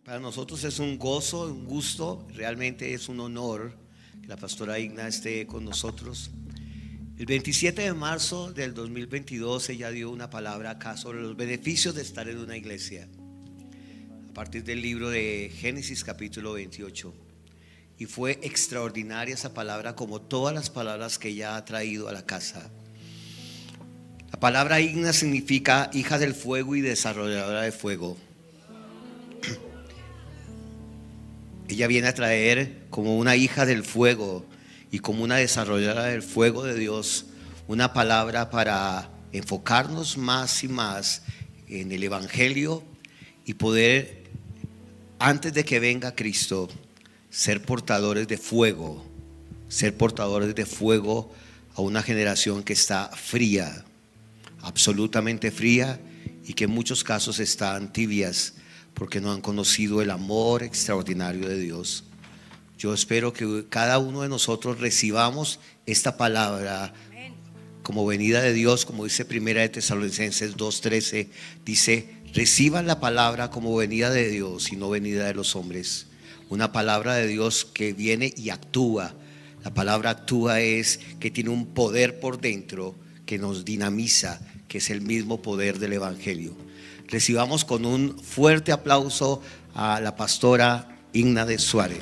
Para nosotros es un gozo, un gusto, realmente es un honor que la pastora Igna esté con nosotros. El 27 de marzo del 2022 ella dio una palabra acá sobre los beneficios de estar en una iglesia, a partir del libro de Génesis capítulo 28. Y fue extraordinaria esa palabra, como todas las palabras que ella ha traído a la casa. La palabra Igna significa hija del fuego y desarrolladora de fuego. Ella viene a traer como una hija del fuego y como una desarrolladora del fuego de Dios una palabra para enfocarnos más y más en el Evangelio y poder, antes de que venga Cristo, ser portadores de fuego a una generación que está fría, absolutamente fría, y que en muchos casos están tibias porque no han conocido el amor extraordinario de Dios. Yo espero que cada uno de nosotros recibamos esta palabra como venida de Dios, como dice Primera de Tesalonicenses 2:13, dice: reciban la palabra como venida de Dios y no venida de los hombres. Una palabra de Dios que viene y actúa. La palabra actúa es que tiene un poder por dentro que nos dinamiza, que es el mismo poder del Evangelio. Recibamos con un fuerte aplauso a la pastora Igna de Suárez.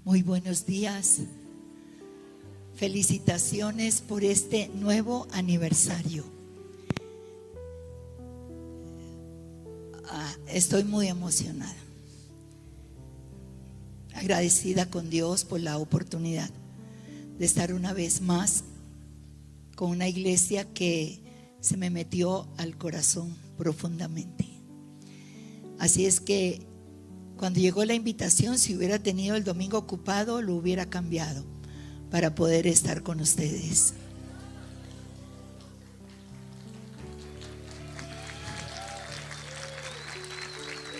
Muy buenos días. Felicitaciones por este nuevo aniversario. Estoy muy emocionada, agradecida con Dios por la oportunidad de estar una vez más con una iglesia que se me metió al corazón profundamente. Así es que cuando llegó la invitación, si hubiera tenido el domingo ocupado, lo hubiera cambiado para poder estar con ustedes.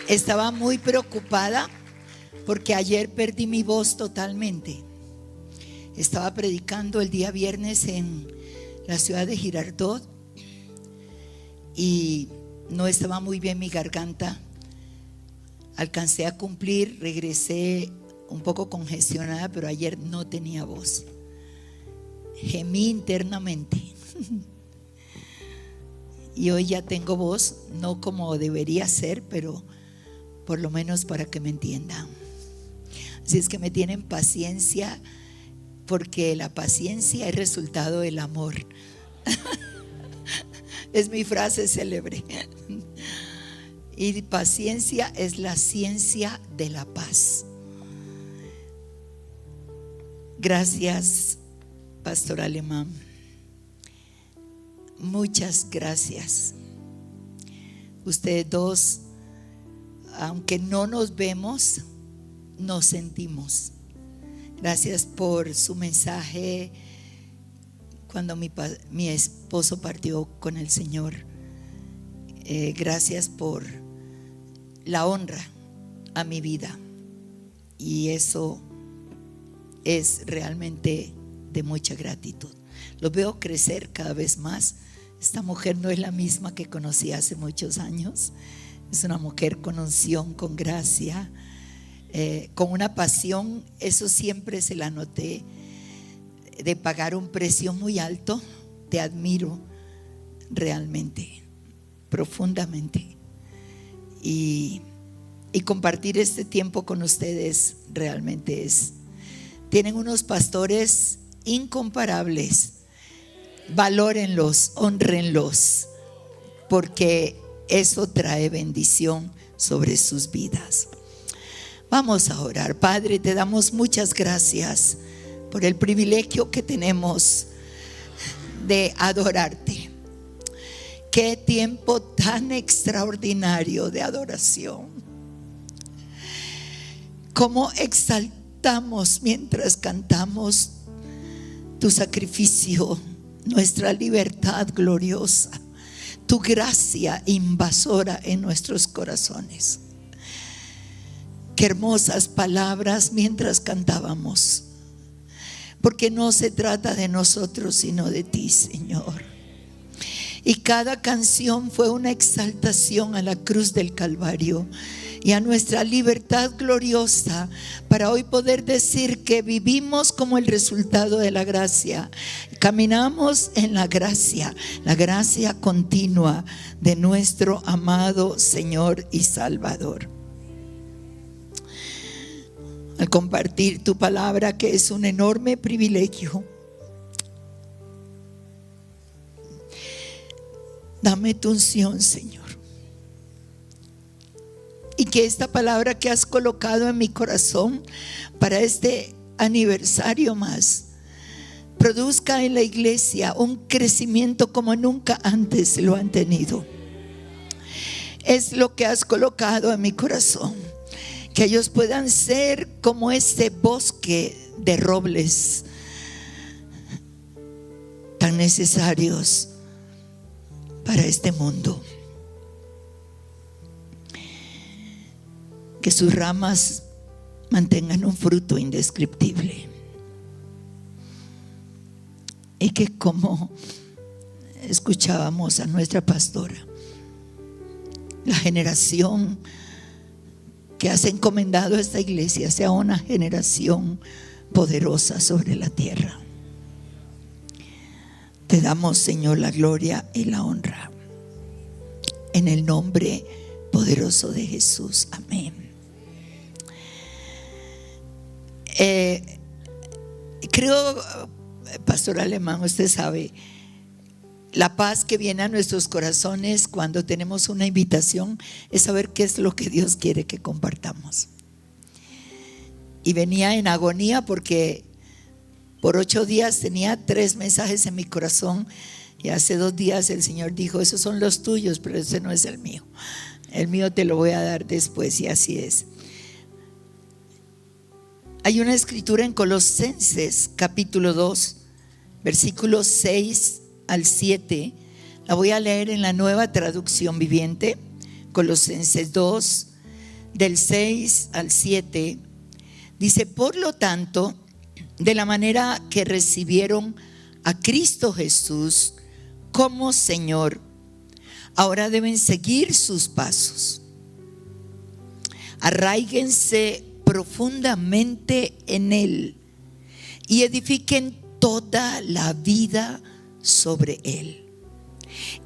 Estaba muy preocupada porque ayer perdí mi voz totalmente. Estaba predicando el día viernes en la ciudad de Girardot y no estaba muy bien mi garganta. Alcancé a cumplir, regresé un poco congestionada, pero ayer no tenía voz. Gemí internamente. Y hoy ya tengo voz, no como debería ser, pero por lo menos para que me entiendan. Así es que me tienen paciencia, porque la paciencia es resultado del amor. Es mi frase célebre. Y paciencia es la ciencia de la paz. Gracias, Pastor Alemán. Muchas gracias. Ustedes dos, aunque no nos vemos, nos sentimos. Gracias por su mensaje cuando mi esposo partió con el Señor. Gracias por la honra a mi vida. Y eso es realmente de mucha gratitud. Lo veo crecer cada vez más. Esta mujer no es la misma que conocí hace muchos años. Es una mujer con unción, con gracia, con una pasión. Eso siempre se la noté, de pagar un precio muy alto. Te admiro realmente, profundamente. Y compartir este tiempo con ustedes realmente tienen unos pastores incomparables. Valórenlos, honrenlos, porque eso trae bendición sobre sus vidas. Vamos a orar. Padre, te damos muchas gracias por el privilegio que tenemos de adorarte. Qué tiempo tan extraordinario de adoración. Cómo exaltamos mientras cantamos tu sacrificio, nuestra libertad gloriosa, tu gracia invasora en nuestros corazones. Qué hermosas palabras mientras cantábamos, porque no se trata de nosotros sino de ti, Señor. Y cada canción fue una exaltación a la cruz del Calvario y a nuestra libertad gloriosa, para hoy poder decir que vivimos como el resultado de la gracia. Caminamos en la gracia continua de nuestro amado Señor y Salvador. Al compartir tu palabra, que es un enorme privilegio, dame tu unción, Señor. Y que esta palabra que has colocado en mi corazón para este aniversario más produzca en la iglesia un crecimiento como nunca antes lo han tenido. Es lo que has colocado en mi corazón, que ellos puedan ser como este bosque de robles tan necesarios para este mundo. Que sus ramas mantengan un fruto indescriptible. Y que, como escuchábamos a nuestra pastora, la generación que has encomendado a esta iglesia sea una generación poderosa sobre la tierra. Te damos, Señor, la gloria y la honra, en el nombre poderoso de Jesús. Amén. Creo, Pastor Alemán, usted sabe, la paz que viene a nuestros corazones cuando tenemos una invitación es saber qué es lo que Dios quiere que compartamos. Y venía en agonía porque por 8 días tenía 3 mensajes en mi corazón, y hace 2 días el Señor dijo: esos son los tuyos, pero ese no es el mío. El mío te lo voy a dar después, y así es. Hay una escritura en Colosenses capítulo 2, versículos 6 al 7. La voy a leer en la Nueva Traducción Viviente. Colosenses 2, del 6 al 7. Dice: por lo tanto, de la manera que recibieron a Cristo Jesús como Señor, ahora deben seguir sus pasos. Arráiguense profundamente en Él y edifiquen toda la vida sobre Él.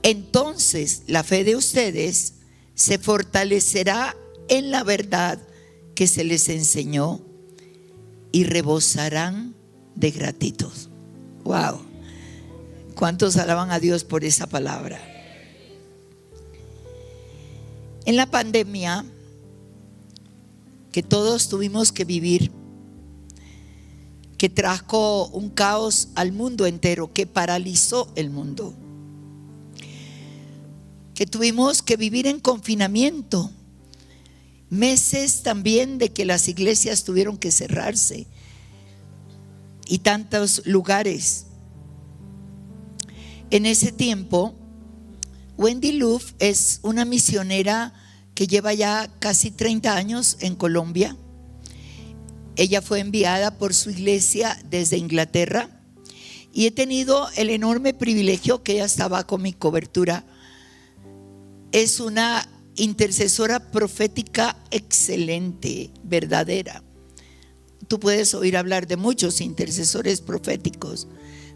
Entonces la fe de ustedes se fortalecerá en la verdad que se les enseñó y rebosarán de gratitud. Wow. ¿Cuántos alaban a Dios por esa palabra? En la pandemia que todos tuvimos que vivir, que trajo un caos al mundo entero, que paralizó el mundo, que tuvimos que vivir en confinamiento, meses también de que las iglesias tuvieron que cerrarse y tantos lugares. En ese tiempo, Wendy Luff es una misionera que lleva ya casi 30 años en Colombia. Ella fue enviada por su iglesia desde Inglaterra, y he tenido el enorme privilegio que ella estaba con mi cobertura. Es una intercesora profética excelente, verdadera. Tú puedes oír hablar de muchos intercesores proféticos,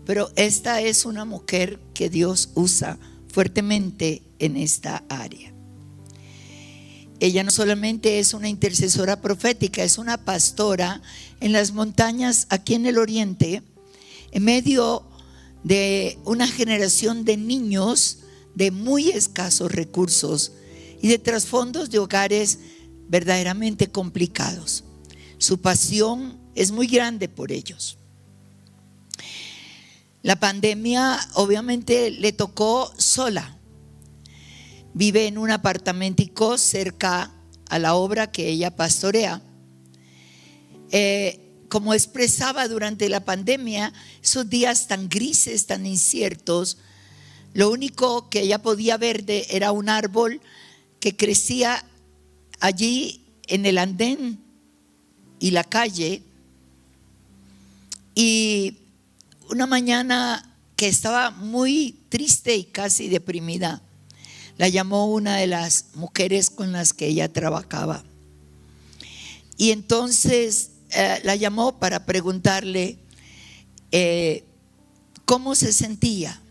pero esta es una mujer que Dios usa fuertemente en esta área. Ella no solamente es una intercesora profética, es una pastora en las montañas aquí en el oriente, en medio de una generación de niños de muy escasos recursos y de trasfondos de hogares verdaderamente complicados. Su pasión es muy grande por ellos. La pandemia obviamente le tocó sola. Vive en un apartamentico cerca a la obra que ella pastorea. Como expresaba durante la pandemia, esos días tan grises, tan inciertos, Lo único que ella podía ver era un árbol que crecía allí en el andén y la calle. Y una mañana que estaba muy triste y casi deprimida, la llamó una de las mujeres con las que ella trabajaba. Y entonces la llamó para preguntarle cómo se sentía.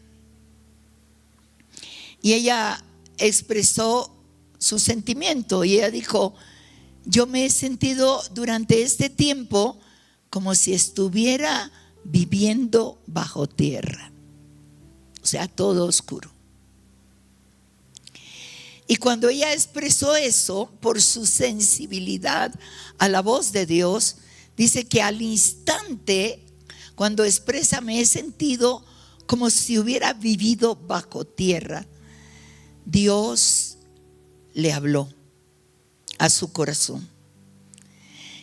Y ella expresó su sentimiento y ella dijo: yo me he sentido durante este tiempo como si estuviera viviendo bajo tierra, o sea, todo oscuro. Y cuando ella expresó eso, por su sensibilidad a la voz de Dios, dice que al instante, cuando expresa, me he sentido como si hubiera vivido bajo tierra. Dios le habló a su corazón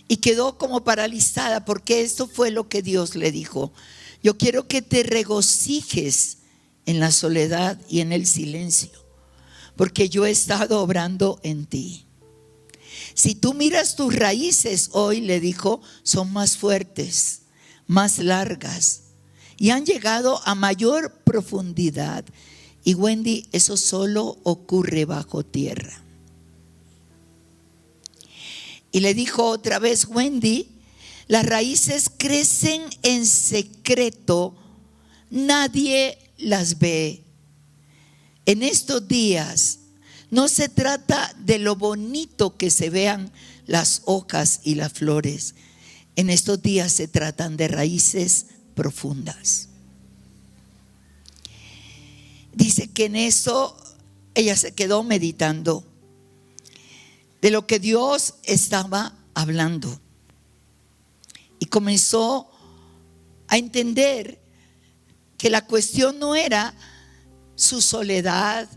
y quedó como paralizada, porque esto fue lo que Dios le dijo: yo quiero que te regocijes en la soledad y en el silencio, porque yo he estado obrando en ti. Si tú miras tus raíces hoy, le dijo, son más fuertes, más largas y han llegado a mayor profundidad. Y Wendy, eso solo ocurre bajo tierra. Y le dijo otra vez: Wendy, las raíces crecen en secreto, nadie las ve. En estos días no se trata de lo bonito que se vean las hojas y las flores. En estos días se tratan de raíces profundas. Dice que en eso ella se quedó meditando de lo que Dios estaba hablando y comenzó a entender que la cuestión no era su soledad,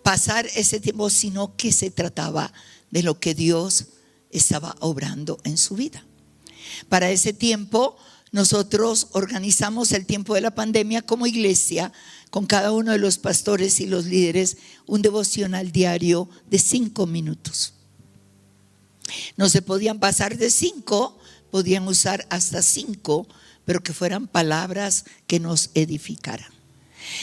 pasar ese tiempo, sino que se trataba de lo que Dios estaba obrando en su vida. Para ese tiempo nosotros organizamos el tiempo de la pandemia como iglesia, con cada uno de los pastores y los líderes, un devocional diario de 5 minutos. No se podían pasar de 5, podían usar hasta 5, pero que fueran palabras que nos edificaran.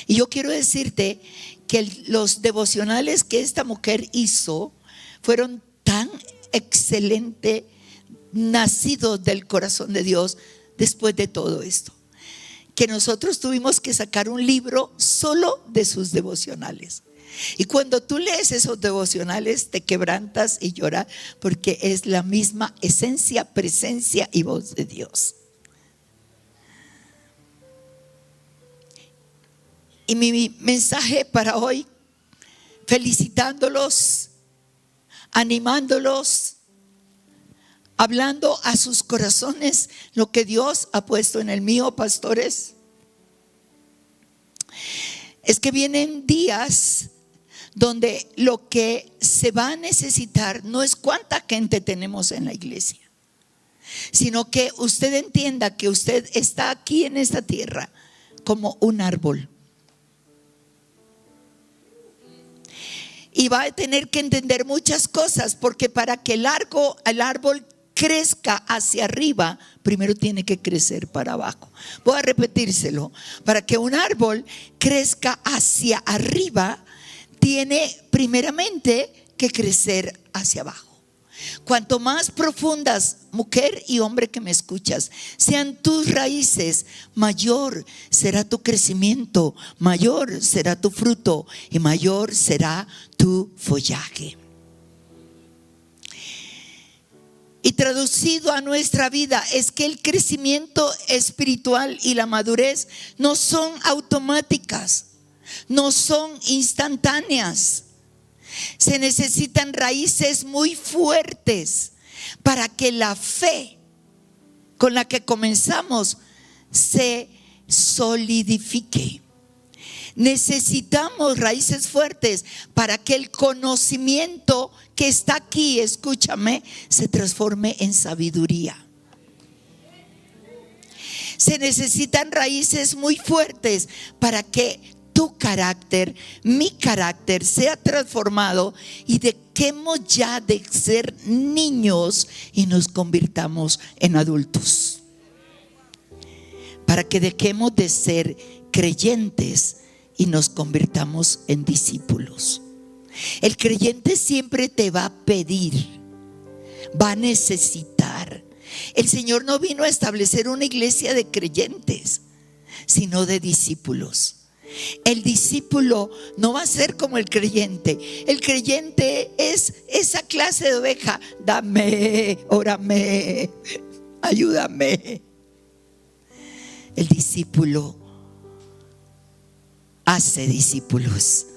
Y yo quiero decirte que los devocionales que esta mujer hizo fueron tan excelentes, nacidos del corazón de Dios después de todo esto, que nosotros tuvimos que sacar un libro solo de sus devocionales. Y cuando tú lees esos devocionales te quebrantas y lloras, porque es la misma esencia, presencia y voz de Dios. Y mi mensaje para hoy, felicitándolos, animándolos, hablando a sus corazones lo que Dios ha puesto en el mío, pastores, es que vienen días donde lo que se va a necesitar no es cuánta gente tenemos en la iglesia, sino que usted entienda que usted está aquí en esta tierra como un árbol. Y va a tener que entender muchas cosas, porque para que el árbol crezca hacia arriba, primero tiene que crecer para abajo. Voy a repetírselo: para que un árbol crezca hacia arriba, tiene primeramente que crecer hacia abajo. Cuanto más profundas, mujer y hombre que me escuchas, sean tus raíces, mayor será tu crecimiento, mayor será tu fruto y mayor será tu follaje. Y traducido a nuestra vida es que el crecimiento espiritual y la madurez no son automáticas, no son instantáneas. Se necesitan raíces muy fuertes para que la fe con la que comenzamos se solidifique. Necesitamos raíces fuertes para que el conocimiento que está aquí, escúchame, se transforme en sabiduría. Se necesitan raíces muy fuertes para que tu carácter, mi carácter sea transformado y dejemos ya de ser niños y nos convirtamos en adultos. Para que dejemos de ser creyentes y nos convirtamos en discípulos. El creyente siempre te va a pedir, va a necesitar. El Señor no vino a establecer una iglesia de creyentes, sino de discípulos. El discípulo no va a ser como el creyente. El creyente es esa clase de oveja. Dame, órame, ayúdame. El discípulo hace discípulos.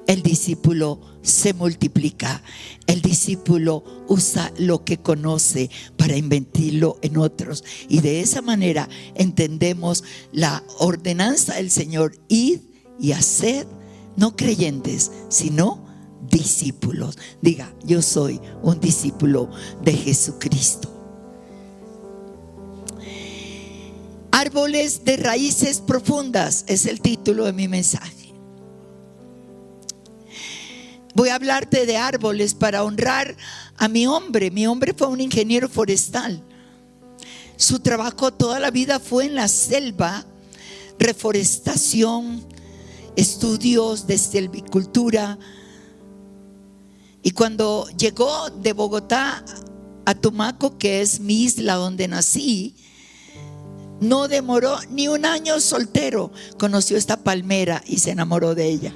El discípulo se multiplica. El discípulo usa lo que conoce para invertirlo en otros. Y de esa manera entendemos la ordenanza del Señor: id y haced, no creyentes, sino discípulos. Diga: yo soy un discípulo de Jesucristo. Árboles de raíces profundas es el título de mi mensaje. Voy a hablarte de árboles para honrar a mi hombre. Mi hombre fue un ingeniero forestal. Su trabajo toda la vida fue en la selva, reforestación, estudios de silvicultura. Y cuando llegó de Bogotá a Tumaco, que es mi isla donde nací, no demoró ni un año soltero. Conoció esta palmera y se enamoró de ella.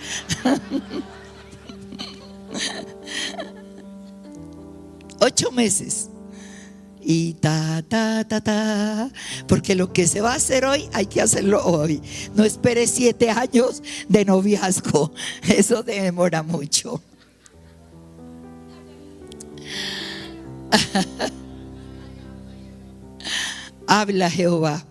8 meses. Y porque lo que se va a hacer hoy hay que hacerlo hoy. No espere 7 años de noviazgo, eso demora mucho. Habla Jehová.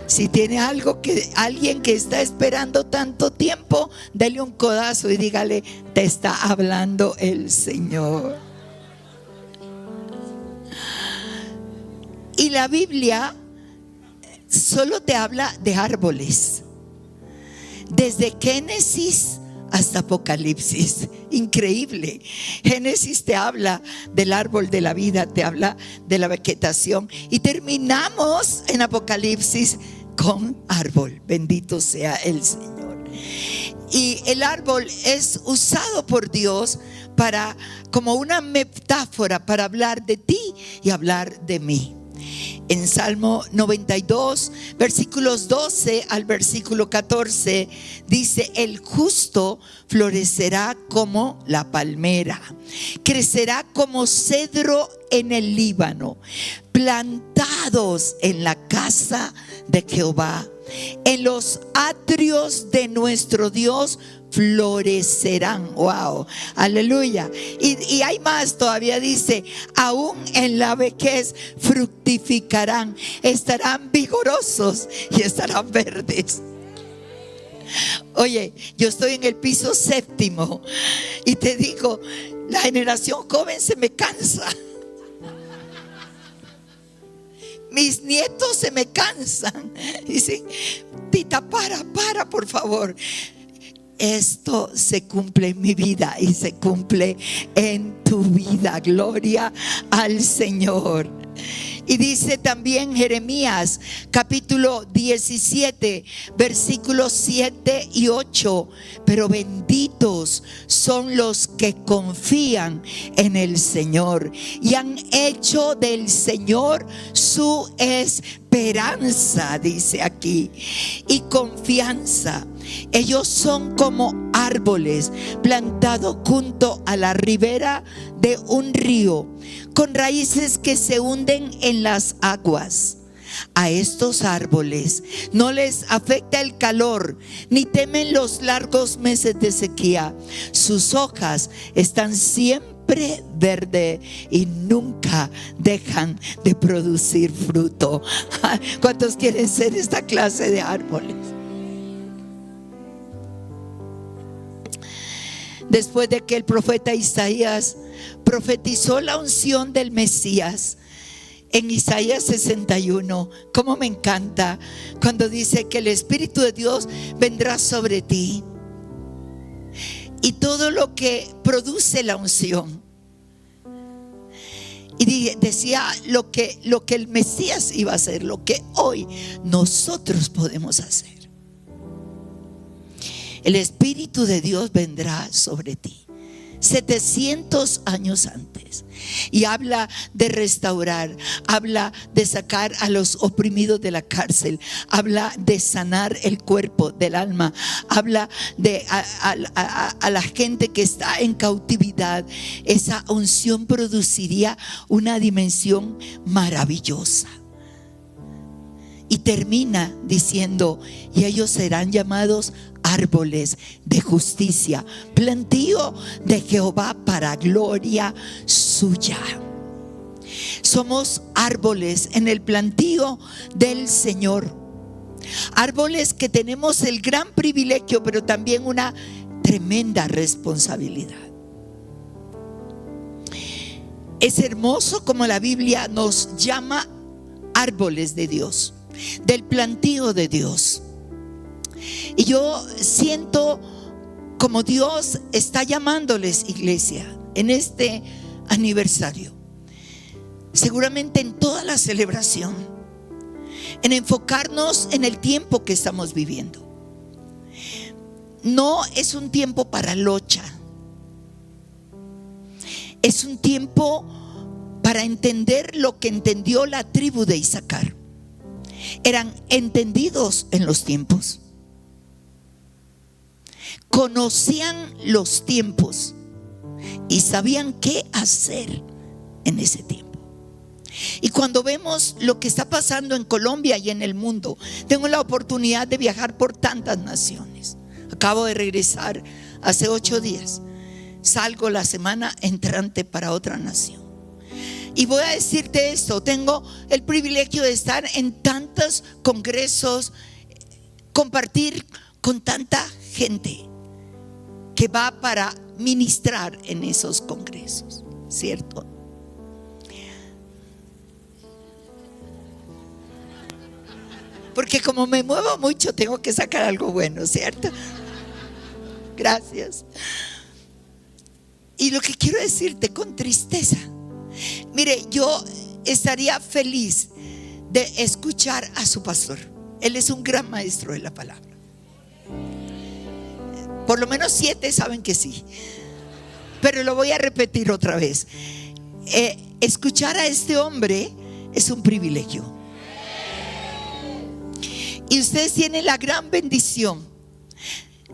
Si tiene alguien que está esperando tanto tiempo, dele un codazo y dígale: te está hablando el Señor. Y la Biblia solo te habla de árboles, desde Génesis hasta Apocalipsis. Increíble. Génesis te habla del árbol de la vida, te habla de la vegetación, y terminamos en Apocalipsis con árbol. Bendito sea el Señor. Y el árbol es usado por Dios como una metáfora para hablar de ti y hablar de mí. En Salmo 92, versículos 12 al versículo 14, dice: el justo florecerá como la palmera, crecerá como cedro en el Líbano, plantados en la casa de Jehová, en los atrios de nuestro Dios florecerán. Wow, aleluya. Y hay más todavía, dice: aún en la vejez fructificarán, estarán vigorosos y estarán verdes. Oye, yo estoy en el piso 7 y te digo, la generación joven se me cansa. Mis nietos se me cansan. Dicen: Tita, para por favor. Esto se cumple en mi vida y se cumple en tu vida. Gloria al Señor. Y dice también Jeremías capítulo 17 versículos 7 y 8: pero benditos son los que confían en el Señor y han hecho del Señor su esperanza, dice aquí, y confianza. Ellos son como árboles plantados junto a la ribera de un río, con raíces que se hunden en las aguas. A estos árboles no les afecta el calor, ni temen los largos meses de sequía. Sus hojas están siempre verdes y nunca dejan de producir fruto. ¿Cuántos quieren ser esta clase de árboles? Después de que el profeta Isaías profetizó la unción del Mesías, en Isaías 61, cómo me encanta cuando dice que el Espíritu de Dios vendrá sobre ti. Y todo lo que produce la unción. Y decía lo que el Mesías iba a hacer, lo que hoy nosotros podemos hacer. El Espíritu de Dios vendrá sobre ti 700 años antes, y habla de restaurar, habla de sacar a los oprimidos de la cárcel, habla de sanar el cuerpo del alma, habla de a la gente que está en cautividad. Esa unción produciría una dimensión maravillosa. Y termina diciendo: y ellos serán llamados árboles de justicia, plantío de Jehová para gloria suya. Somos árboles en el plantío del Señor. Árboles que tenemos el gran privilegio, pero también una tremenda responsabilidad. Es hermoso como la Biblia nos llama árboles de Dios, del plantío de Dios. Y yo siento como Dios está llamándoles, iglesia, en este aniversario, seguramente en toda la celebración, en enfocarnos en el tiempo que estamos viviendo. No es un tiempo para locha, es un tiempo para entender lo que entendió la tribu de Isaacar. Eran entendidos en los tiempos, conocían los tiempos y sabían qué hacer en ese tiempo. Y cuando vemos lo que está pasando en Colombia y en el mundo, tengo la oportunidad de viajar por tantas naciones. Acabo de regresar hace 8 días. Salgo la semana entrante para otra nación. Y voy a decirte esto: tengo el privilegio de estar en tantos congresos, compartir con tanta gente que va para ministrar en esos congresos, ¿cierto? Porque como me muevo mucho, tengo que sacar algo bueno, ¿cierto? Gracias. Y lo que quiero decirte con tristeza, mire, yo estaría feliz de escuchar a su pastor. Él es un gran maestro de la palabra. Por lo menos 7 saben que sí, pero lo voy a repetir otra vez. Escuchar a este hombre es un privilegio. Y ustedes tienen la gran bendición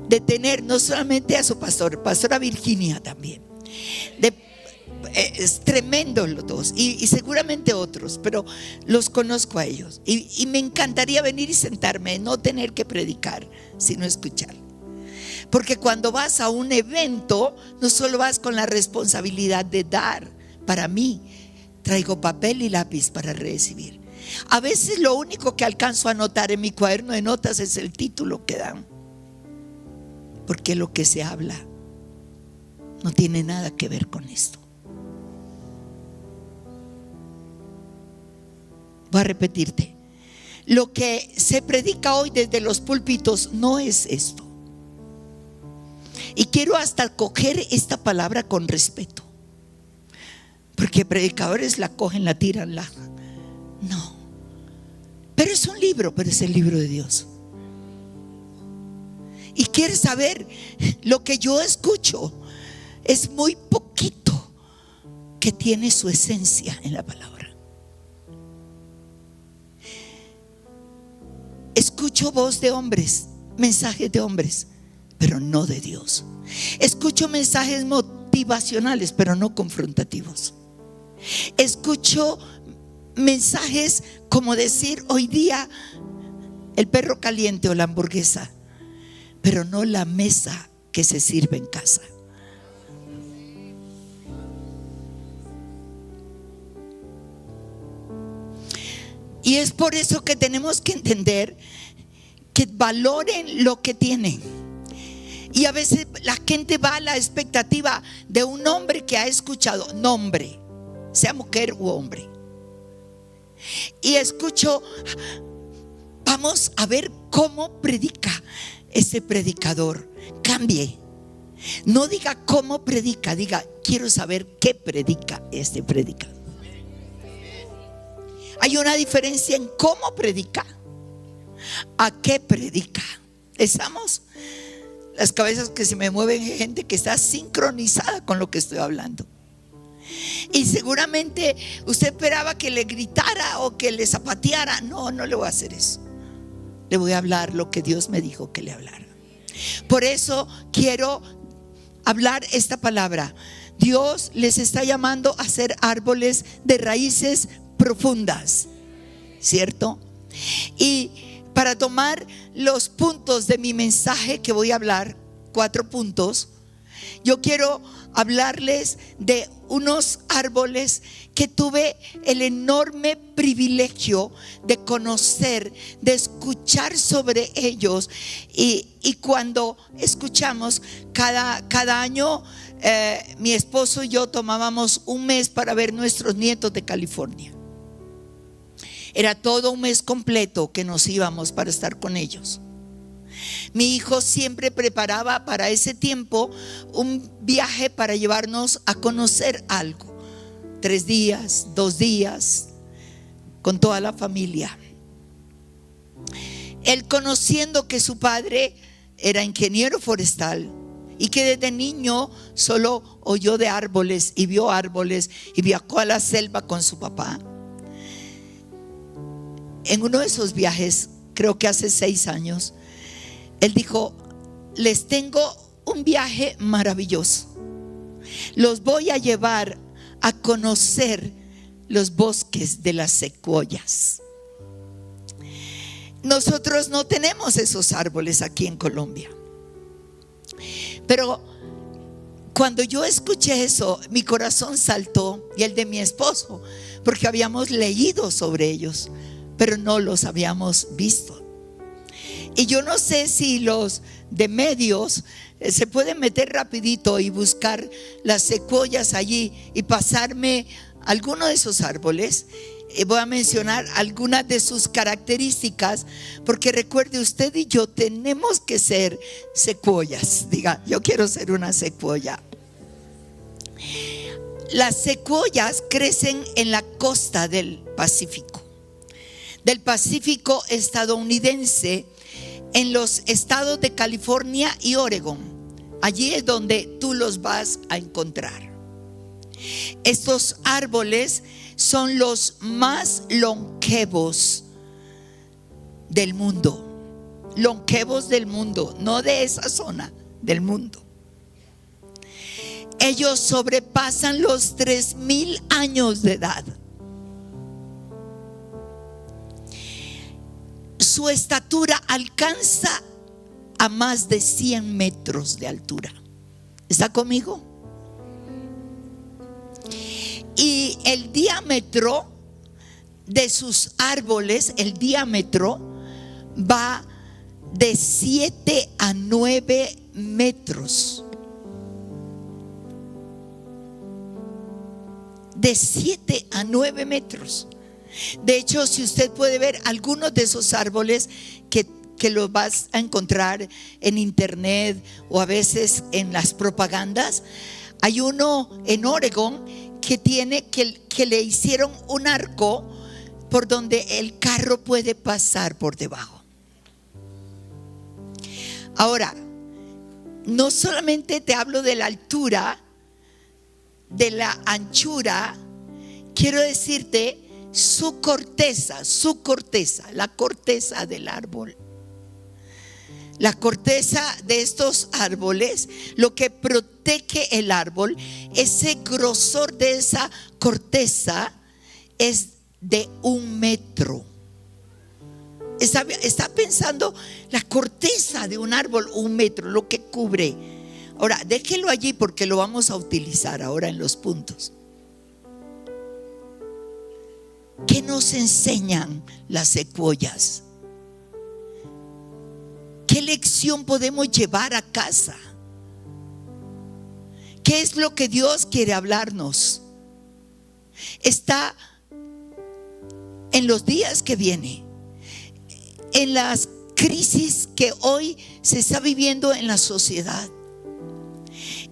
de tener no solamente a su pastora Virginia también. Es tremendo los dos, y seguramente otros, pero los conozco a ellos. Y me encantaría venir y sentarme, no tener que predicar, sino escuchar. Porque cuando vas a un evento, no solo vas con la responsabilidad de dar. Para mí, traigo papel y lápiz para recibir. A veces lo único que alcanzo a anotar en mi cuaderno de notas es el título que dan, porque lo que se habla no tiene nada que ver con esto. Voy a repetirte: lo que se predica hoy desde los púlpitos no es esto. Y quiero hasta coger esta palabra con respeto, porque predicadores la cogen, la tiran, no. Pero es un libro, pero es el libro de Dios. Y quieres saber, lo que yo escucho es muy poquito que tiene su esencia en la palabra. Escucho voz de hombres, mensajes de hombres, pero no de Dios. Escucho mensajes motivacionales, pero no confrontativos. Escucho mensajes como decir hoy día el perro caliente o la hamburguesa, pero no la mesa que se sirve en casa. Y es por eso que tenemos que entender que valoren lo que tienen. Y a veces la gente va a la expectativa de un hombre que ha escuchado, nombre, sea mujer u hombre, y escucho, vamos a ver cómo predica ese predicador. Cambie. No diga cómo predica, diga quiero saber qué predica este predicador. Hay una diferencia en cómo predica a qué predica. Estamos, las cabezas que se me mueven, gente que está sincronizada con lo que estoy hablando. Y seguramente usted esperaba que le gritara o que le zapateara. No, no le voy a hacer eso. Le voy a hablar lo que Dios me dijo que le hablara. Por eso quiero hablar esta palabra. Dios les está llamando a ser árboles de raíces profundas, ¿cierto? Y para tomar los puntos de mi mensaje que voy a hablar, 4 puntos, yo quiero hablarles de unos árboles que tuve el enorme privilegio de conocer, de escuchar sobre ellos. Y cuando escuchamos, cada año mi esposo y yo tomábamos un mes para ver nuestros nietos de California. Era todo un mes completo que nos íbamos para estar con ellos. Mi hijo siempre preparaba para ese tiempo un viaje para llevarnos a conocer algo. 3 días, 2 días, con toda la familia. Él, conociendo que su padre era ingeniero forestal y que desde niño solo oyó de árboles y vio árboles y viajó a la selva con su papá. En uno de esos viajes, creo que hace 6 años, él dijo: les tengo un viaje maravilloso. Los voy a llevar a conocer los bosques de las secuoyas. Nosotros no tenemos esos árboles aquí en Colombia. Pero cuando yo escuché eso, mi corazón saltó, y el de mi esposo, porque habíamos leído sobre ellos, pero no los habíamos visto. Y yo no sé si los de medios se pueden meter rapidito y buscar las secuoyas allí y pasarme alguno de esos árboles. Voy a mencionar algunas de sus características, porque recuerde, usted y yo tenemos que ser secuoyas. Diga, yo quiero ser una secuoya. Las secuoyas crecen en la costa del Pacífico estadounidense, en los estados de California y Oregón. Allí es donde tú los vas a encontrar. Estos árboles son los más longevos del mundo. Longevos del mundo, no de esa zona, del mundo. Ellos sobrepasan los 3,000 años de edad. Su estatura alcanza a más de 100 metros de altura. ¿Está conmigo? Y el diámetro de sus árboles, el diámetro va de 7 a 9 metros. De 7 a 9 metros. De hecho, si usted puede ver algunos de esos árboles que los vas a encontrar en internet o a veces en las propagandas, hay uno en Oregón que le hicieron un arco por donde el carro puede pasar por debajo. Ahora, no solamente te hablo de la altura, de la anchura, quiero decirte su corteza, la corteza del árbol. La corteza de estos árboles, lo que protege el árbol, ese grosor de esa corteza es de 1 metro. Está pensando la corteza de un árbol, 1 metro, lo que cubre. Ahora, déjelo allí porque lo vamos a utilizar ahora en los puntos. ¿Qué nos enseñan las secuoyas? ¿Qué lección podemos llevar a casa? ¿Qué es lo que Dios quiere hablarnos? Está en los días que vienen, en las crisis que hoy se está viviendo en la sociedad,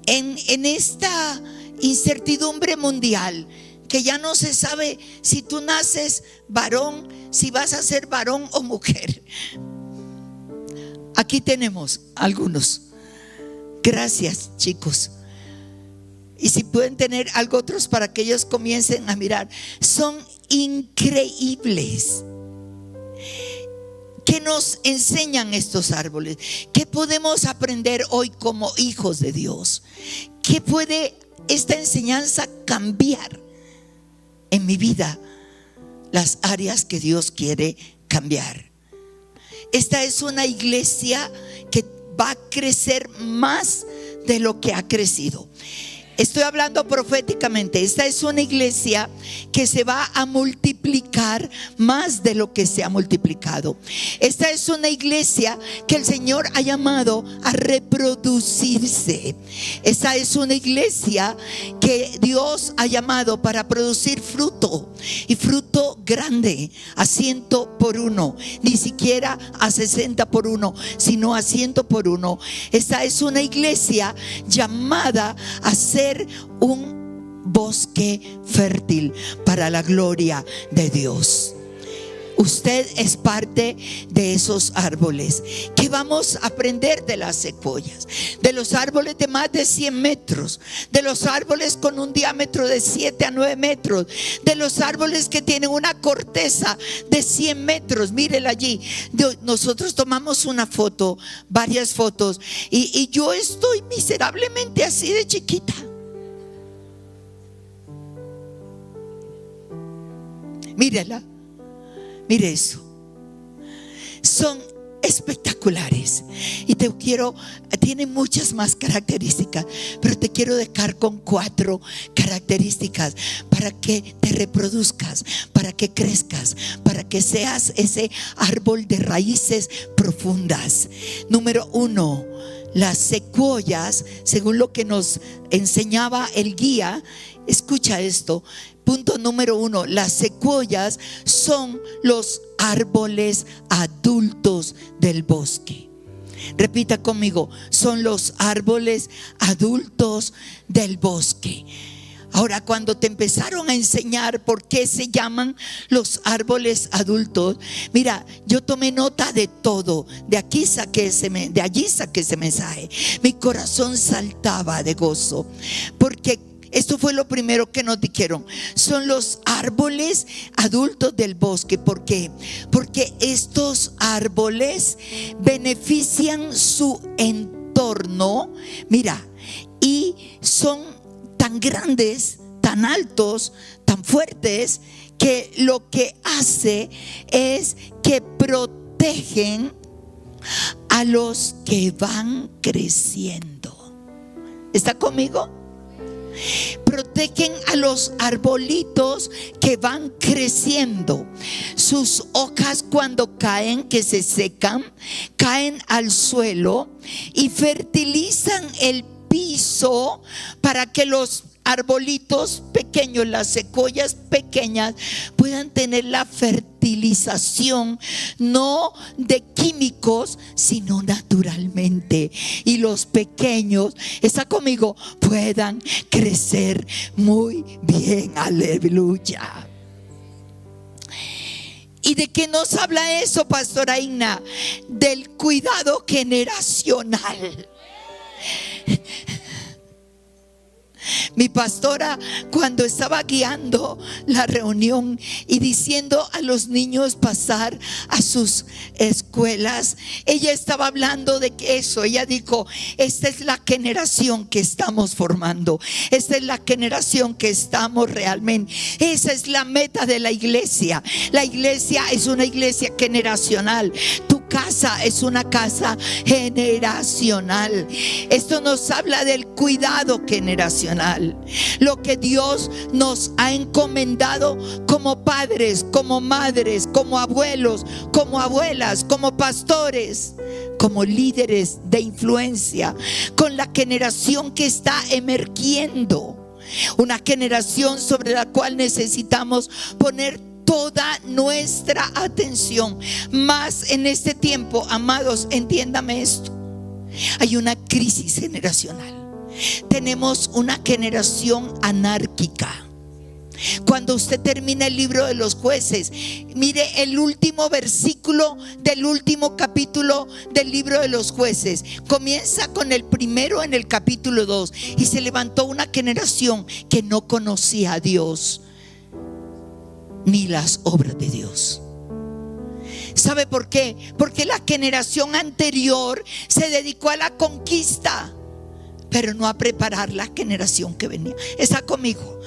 en esta incertidumbre mundial, que ya no se sabe si tú naces varón, si vas a ser varón o mujer. Aquí tenemos algunos. Gracias, chicos. Y si pueden tener algo otros para que ellos comiencen a mirar. Son increíbles. ¿Qué nos enseñan estos árboles? ¿Qué podemos aprender hoy como hijos de Dios? ¿Qué puede esta enseñanza cambiar en mi vida? Las áreas que Dios quiere cambiar. Esta es una iglesia que va a crecer más de lo que ha crecido. Estoy hablando proféticamente. Esta es una iglesia que se va a multiplicar más de lo que se ha multiplicado. Esta es una iglesia que el Señor ha llamado a reproducirse. Esta es una iglesia que Dios ha llamado para producir fruto, y fruto grande, a 100 por 1, ni siquiera a 60 por 1, sino a 100 por 1. Esta es una iglesia llamada a ser un bosque fértil para la gloria de Dios. Usted es parte de esos árboles. ¿Qué vamos a aprender de las secuoyas? De los árboles de más de 100 metros, de los árboles con un diámetro de 7 a 9 metros, de los árboles que tienen una corteza de 100 metros. Mírela allí. Nosotros tomamos una foto, varias fotos, y yo estoy miserablemente así de chiquita. Mírela. Mire eso. Son espectaculares. Y tienen muchas más características, pero te quiero dejar con 4 características para que te reproduzcas, para que crezcas, para que seas ese árbol de raíces profundas. Número 1, las secuoyas, según lo que nos enseñaba el guía. Escucha esto. Punto número 1, las secuoyas son los árboles adultos del bosque. Repita conmigo, son los árboles adultos del bosque. Ahora, cuando te empezaron a enseñar por qué se llaman los árboles adultos, mira, yo tomé nota de todo. De allí saqué ese mensaje. Mi corazón saltaba de gozo, porque esto fue lo primero que nos dijeron. Son los árboles adultos del bosque. ¿Por qué? Porque estos árboles benefician su entorno. Mira, y son tan grandes, tan altos, tan fuertes, que lo que hace es que protegen a los que van creciendo. ¿Está conmigo? Protegen a los arbolitos que van creciendo. Sus hojas, cuando caen, que se secan, caen al suelo y fertilizan el piso para que los arbolitos pequeños, las secuoyas pequeñas, puedan tener la fertilización no de químicos, sino naturalmente, y los pequeños, está conmigo, puedan crecer muy bien. Aleluya. ¿Y de qué nos habla eso, pastora Igna? Del cuidado generacional. Mi pastora, cuando estaba guiando la reunión y diciendo a los niños pasar a sus escuelas, ella estaba hablando de eso. Ella dijo: esta es la generación que estamos formando, esta es la generación que estamos realmente. Esa es la meta de la iglesia. La iglesia es una iglesia generacional. Tu casa es una casa generacional. Esto nos habla del cuidado generacional. Lo que Dios nos ha encomendado como padres, como madres, como abuelos, como abuelas, como pastores, como líderes de influencia, con la generación que está emergiendo. Una generación sobre la cual necesitamos poner toda nuestra atención. Más en este tiempo, amados, entiéndame esto. Hay una crisis generacional. Tenemos una generación anárquica. Cuando usted termina el libro de los Jueces, mire el último versículo del último capítulo del libro de los Jueces. Comienza con el primero en el capítulo 2. Y se levantó una generación que no conocía a Dios ni las obras de Dios. ¿Sabe por qué? Porque la generación anterior se dedicó a la conquista, pero no a preparar la generación que venía. ¿Está conmigo?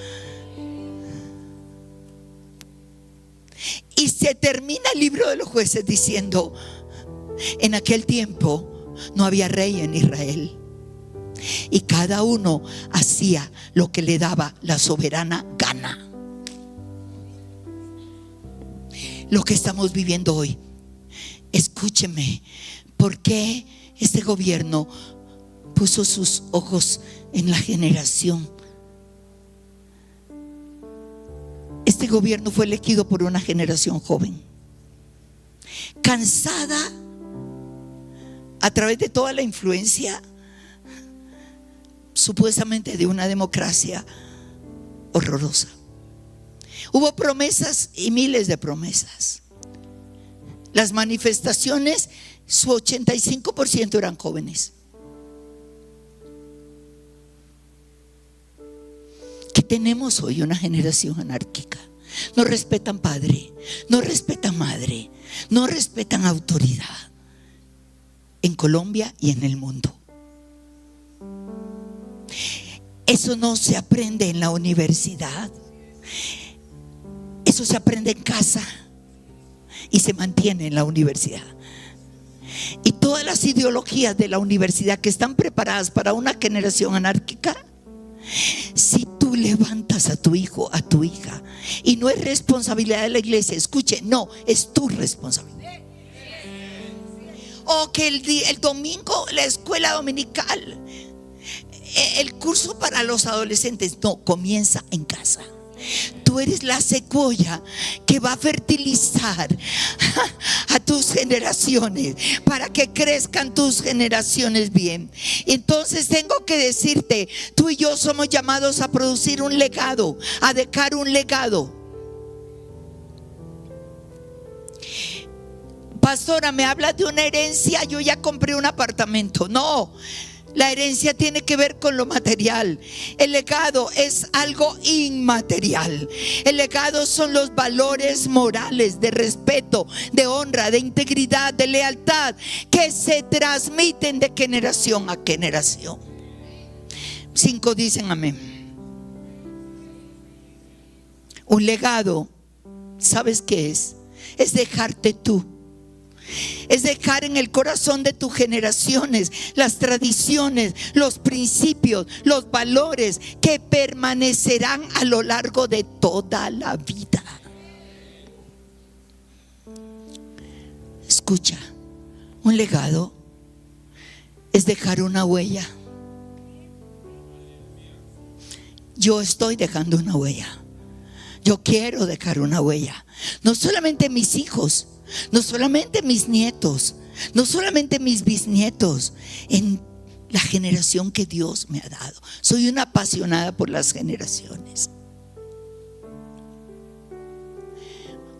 Y se termina el libro de los Jueces diciendo: en aquel tiempo no había rey en Israel, y cada uno hacía lo que le daba la soberana gana. Lo que estamos viviendo hoy, escúcheme, ¿por qué este gobierno puso sus ojos en la generación? Este gobierno fue elegido por una generación joven, cansada a través de toda la influencia supuestamente de una democracia horrorosa. Hubo promesas y miles de promesas. Las manifestaciones, su 85% eran jóvenes. Que tenemos hoy una generación anárquica. No respetan padre, no respetan madre, no respetan autoridad en Colombia y en el mundo. Eso no se aprende en la universidad. Eso se aprende en casa y se mantiene en la universidad. Y todas las ideologías de la universidad que están preparadas para una generación anárquica, si tú levantas a tu hijo, a tu hija, y no es responsabilidad de la iglesia, escuche, no, es tu responsabilidad. O que el domingo la escuela dominical, el curso para los adolescentes, no, comienza en casa. Tú eres la secuoya que va a fertilizar a tus generaciones para que crezcan tus generaciones bien. Entonces tengo que decirte, tú y yo somos llamados a producir un legado, a dejar un legado. Pastora, me habla de una herencia, yo ya compré un apartamento. No, la herencia tiene que ver con lo material. El legado es algo inmaterial. El legado son los valores morales de respeto, de honra, de integridad, de lealtad, que se transmiten de generación a generación. 5 dicen amén. Un legado, ¿sabes qué es? Es dejarte tú. Es dejar en el corazón de tus generaciones las tradiciones, los principios, los valores que permanecerán a lo largo de toda la vida. Escucha, un legado es dejar una huella. Yo estoy dejando una huella. Yo quiero dejar una huella. No solamente mis hijos, no solamente mis nietos, no solamente mis bisnietos, en la generación que Dios me ha dado. Soy una apasionada por las generaciones.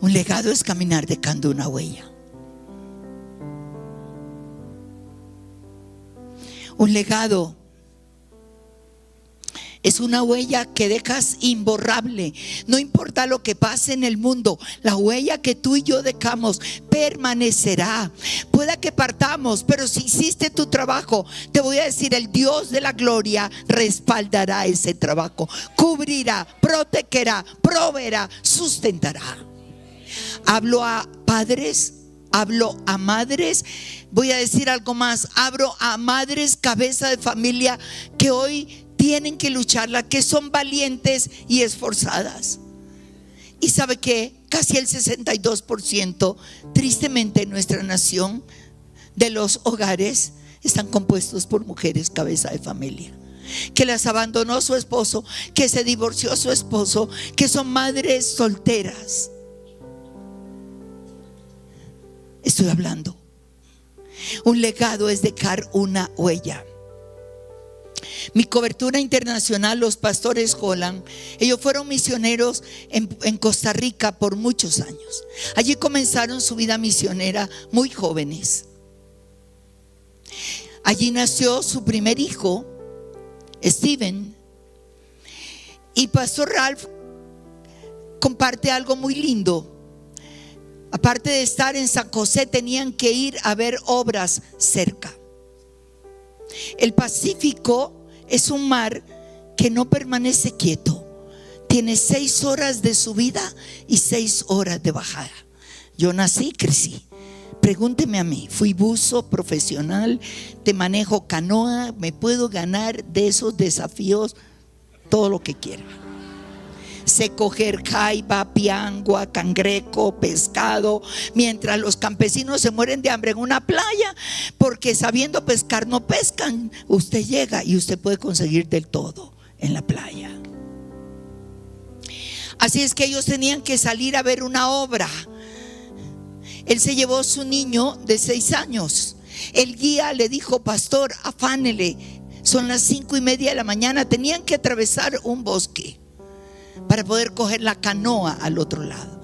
Un legado es caminar dejando una huella. Un legado es una huella que dejas imborrable. No importa lo que pase en el mundo, la huella que tú y yo dejamos permanecerá. Pueda que partamos, pero si hiciste tu trabajo, te voy a decir, el Dios de la gloria respaldará ese trabajo, cubrirá, protegerá, proveerá, sustentará. Hablo a padres, hablo a madres, voy a decir algo más, hablo a madres cabeza de familia que hoy tienen que lucharla, que son valientes y esforzadas. Y sabe que casi el 62%, tristemente en nuestra nación, de los hogares están compuestos por mujeres cabeza de familia, que las abandonó su esposo, que se divorció su esposo, que son madres solteras. estoy hablando. Un legado es dejar una huella. Mi cobertura internacional, los pastores Holland, ellos fueron misioneros en Costa Rica por muchos años. Allí comenzaron su vida misionera muy jóvenes. Allí nació su primer hijo, Steven. Y Pastor Ralph comparte algo muy lindo. Aparte de estar en San José, tenían que ir a ver obras cerca. El Pacífico es un mar que no permanece quieto. Tiene 6 horas de subida y 6 horas de bajada. Yo nací y crecí. Pregúnteme a mí, fui buzo profesional, te manejo canoa, me puedo ganar de esos desafíos todo lo que quiera. Sé coger jaiba, piangua, cangrejo, pescado, mientras los campesinos se mueren de hambre en una playa, porque sabiendo pescar no pescan. Usted llega y usted puede conseguir del todo en la playa. Así es que ellos tenían que salir a ver una obra. Él se llevó a su niño de 6 años. El guía le dijo: pastor, afánele, son las 5:30 de la mañana. Tenían que atravesar un bosque para poder coger la canoa al otro lado.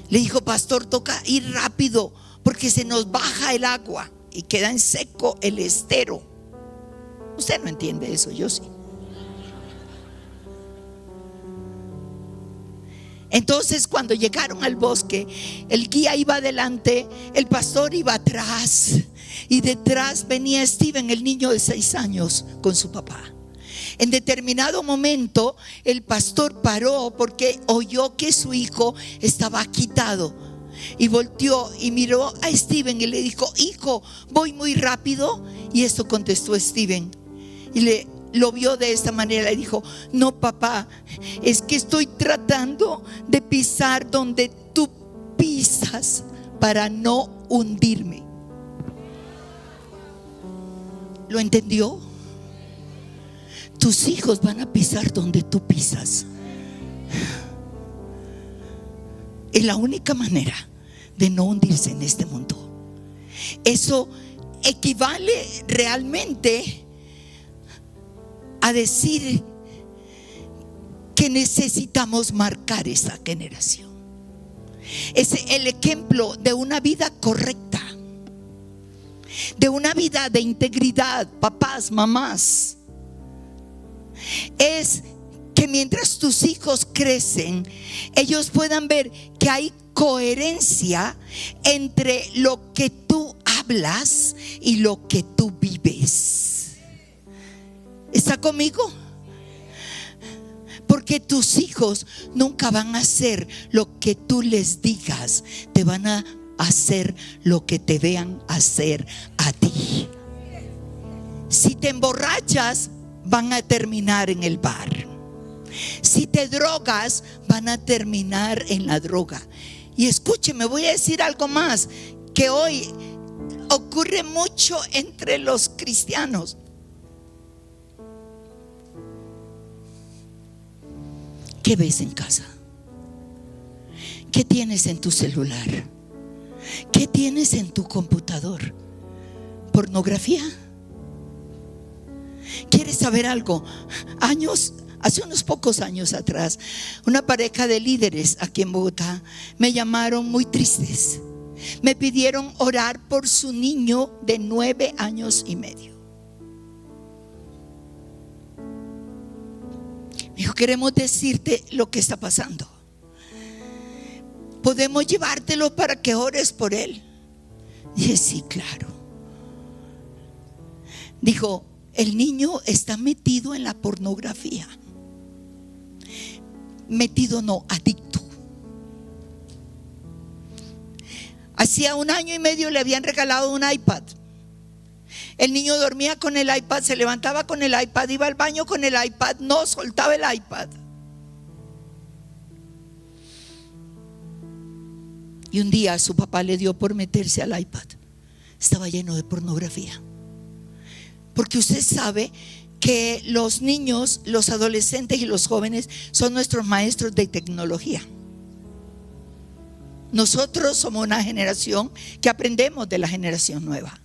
Le dijo: pastor, toca ir rápido porque se nos baja el agua y queda en seco el estero. Usted no entiende eso, yo sí. Entonces, cuando llegaron al bosque, el guía iba adelante, el pastor iba atrás, y detrás venía Steven, el niño de 6 años, con su papá. En determinado momento el pastor paró porque oyó que su hijo estaba quitado, y volteó y miró a Steven y le dijo: hijo, voy muy rápido. Y esto contestó Steven, y lo vio de esta manera. Le dijo: no, papá, es que estoy tratando de pisar donde tú pisas para no hundirme. ¿Lo entendió? Tus hijos van a pisar donde tú pisas. Es la única manera de no hundirse en este mundo. Eso equivale realmente a decir que necesitamos marcar esa generación. Es el ejemplo de una vida correcta, de una vida de integridad. Papás, mamás, es que mientras tus hijos crecen, ellos puedan ver que hay coherencia entre lo que tú hablas y lo que tú vives. ¿Está conmigo? Porque tus hijos nunca van a hacer lo que tú les digas, te van a hacer lo que te vean hacer a ti. Si te emborrachas, van a terminar en el bar. Si te drogas, van a terminar en la droga. Y escúcheme, voy a decir algo más que hoy ocurre mucho entre los cristianos. ¿Qué ves en casa? ¿Qué tienes en tu celular? ¿Qué tienes en tu computador? ¿Pornografía? ¿Quieres saber algo? Hace unos pocos años atrás, una pareja de líderes aquí en Bogotá me llamaron muy tristes. Me pidieron orar por su niño de 9 años y medio. Me dijo: queremos decirte lo que está pasando. ¿Podemos llevártelo para que ores por él? Dije: sí, claro. Dijo: el niño está metido en la pornografía. Metido no, adicto. Hacía 1 año y medio le habían regalado un iPad. El niño dormía con el iPad, se levantaba con el iPad, iba al baño con el iPad, no soltaba el iPad. Y un día su papá le dio por meterse al iPad. Estaba lleno de pornografía. Porque usted sabe que los niños, los adolescentes y los jóvenes son nuestros maestros de tecnología. nosotros somos una generación que aprendemos de la generación nueva.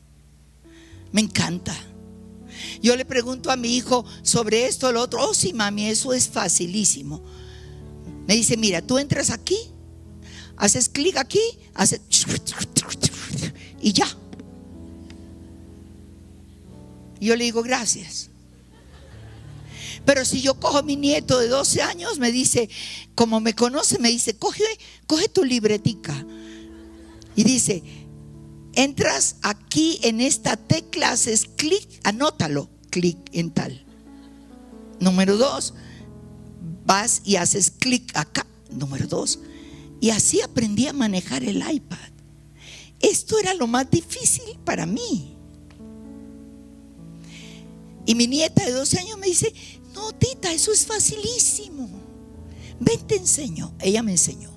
Me encanta. Yo le pregunto a mi hijo sobre esto o lo otro. Oh, sí, mami, eso es facilísimo. Me dice, mira, tú entras aquí, haces clic aquí, haces y ya. Y yo le digo, gracias. Pero si yo cojo a mi nieto de 12 años, me dice, como me conoce, me dice, coge tu libretica. Y dice, entras aquí en esta tecla, haces clic, anótalo, clic en tal. Número 2, vas y haces clic acá. Número 2. Y así aprendí a manejar el iPad. Esto era lo más difícil para mí. Y mi nieta de 12 años me dice, no, tita, eso es facilísimo. Ven, te enseño. Ella me enseñó.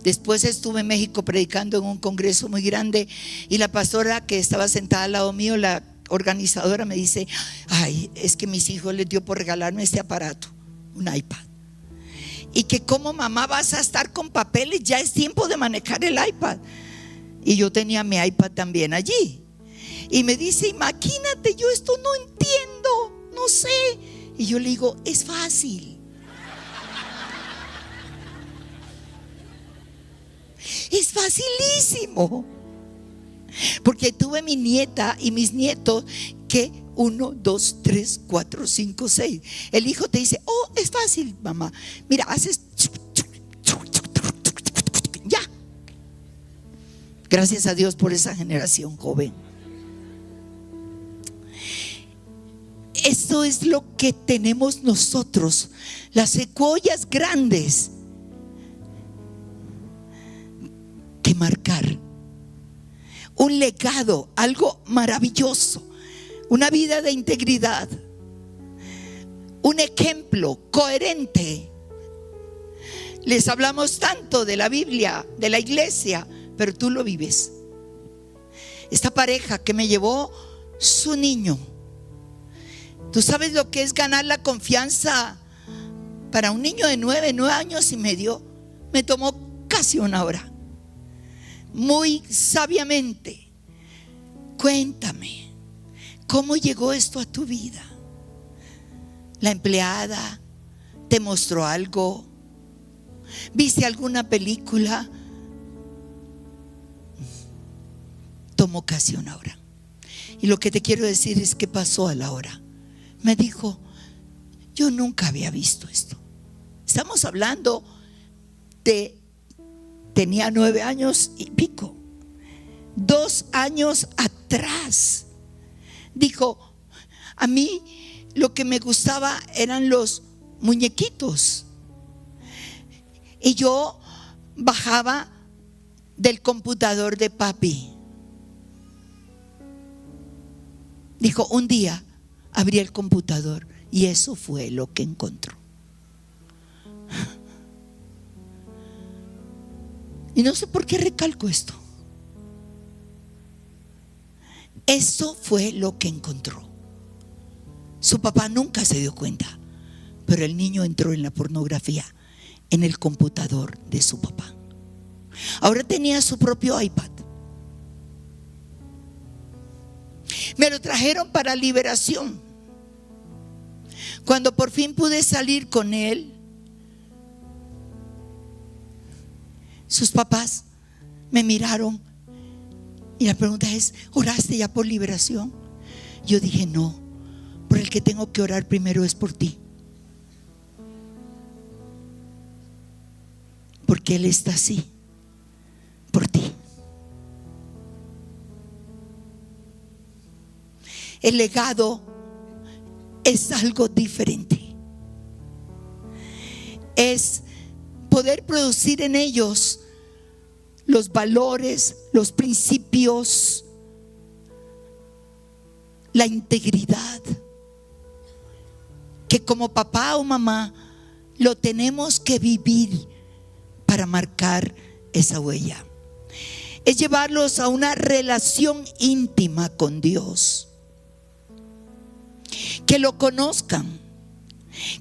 Después estuve en México predicando en un congreso muy grande y la pastora que estaba sentada al lado mío, la organizadora, me dice, ay, es que mis hijos les dio por regalarme este aparato, un iPad. Y que como mamá vas a estar con papeles, ya es tiempo de manejar el iPad. Y yo tenía mi iPad también allí. Y me dice, imagínate, yo esto no entiendo, no sé. Y yo le digo, es fácil. Es facilísimo. Porque tuve mi nieta y mis nietos que 1, 2, 3, 4, 5, 6. El hijo te dice, oh, es fácil, mamá. Mira, haces ya. Gracias a Dios por esa generación joven. Esto es lo que tenemos nosotros, las secuoyas grandes que marcar. Un legado, algo maravilloso, una vida de integridad, un ejemplo coherente. Les hablamos tanto de la Biblia, de la iglesia, pero tú lo vives. Esta pareja que me llevó su niño, ¿tú sabes lo que es ganar la confianza para un niño de 9 años y medio? Me tomó casi 1 hora. Muy sabiamente, cuéntame, ¿cómo llegó esto a tu vida? La empleada te mostró algo, viste alguna película. Tomó casi 1 hora. Y lo que te quiero decir es que pasó a la hora. Me dijo, yo nunca había visto esto. Estamos hablando de, tenía 9 años y pico, 2 años atrás. Dijo, a mí lo que me gustaba eran los muñequitos. Y yo bajaba del computador de papi. Dijo, un día abrí el computador y eso fue lo que encontró. Y no sé por qué recalco esto. Eso fue lo que encontró. Su papá nunca se dio cuenta, pero el niño entró en la pornografía en el computador de su papá. Ahora tenía su propio iPad. Me lo trajeron para liberación. Cuando por fin pude salir con él, sus papás me miraron y la pregunta es, ¿oraste ya por liberación? Yo dije, no, por el que tengo que orar primero es por ti, porque él está así, por ti. El legado es algo diferente. Es poder producir en ellos los valores, los principios, la integridad, que como papá o mamá lo tenemos que vivir para marcar esa huella. Es llevarlos a una relación íntima con Dios, que lo conozcan,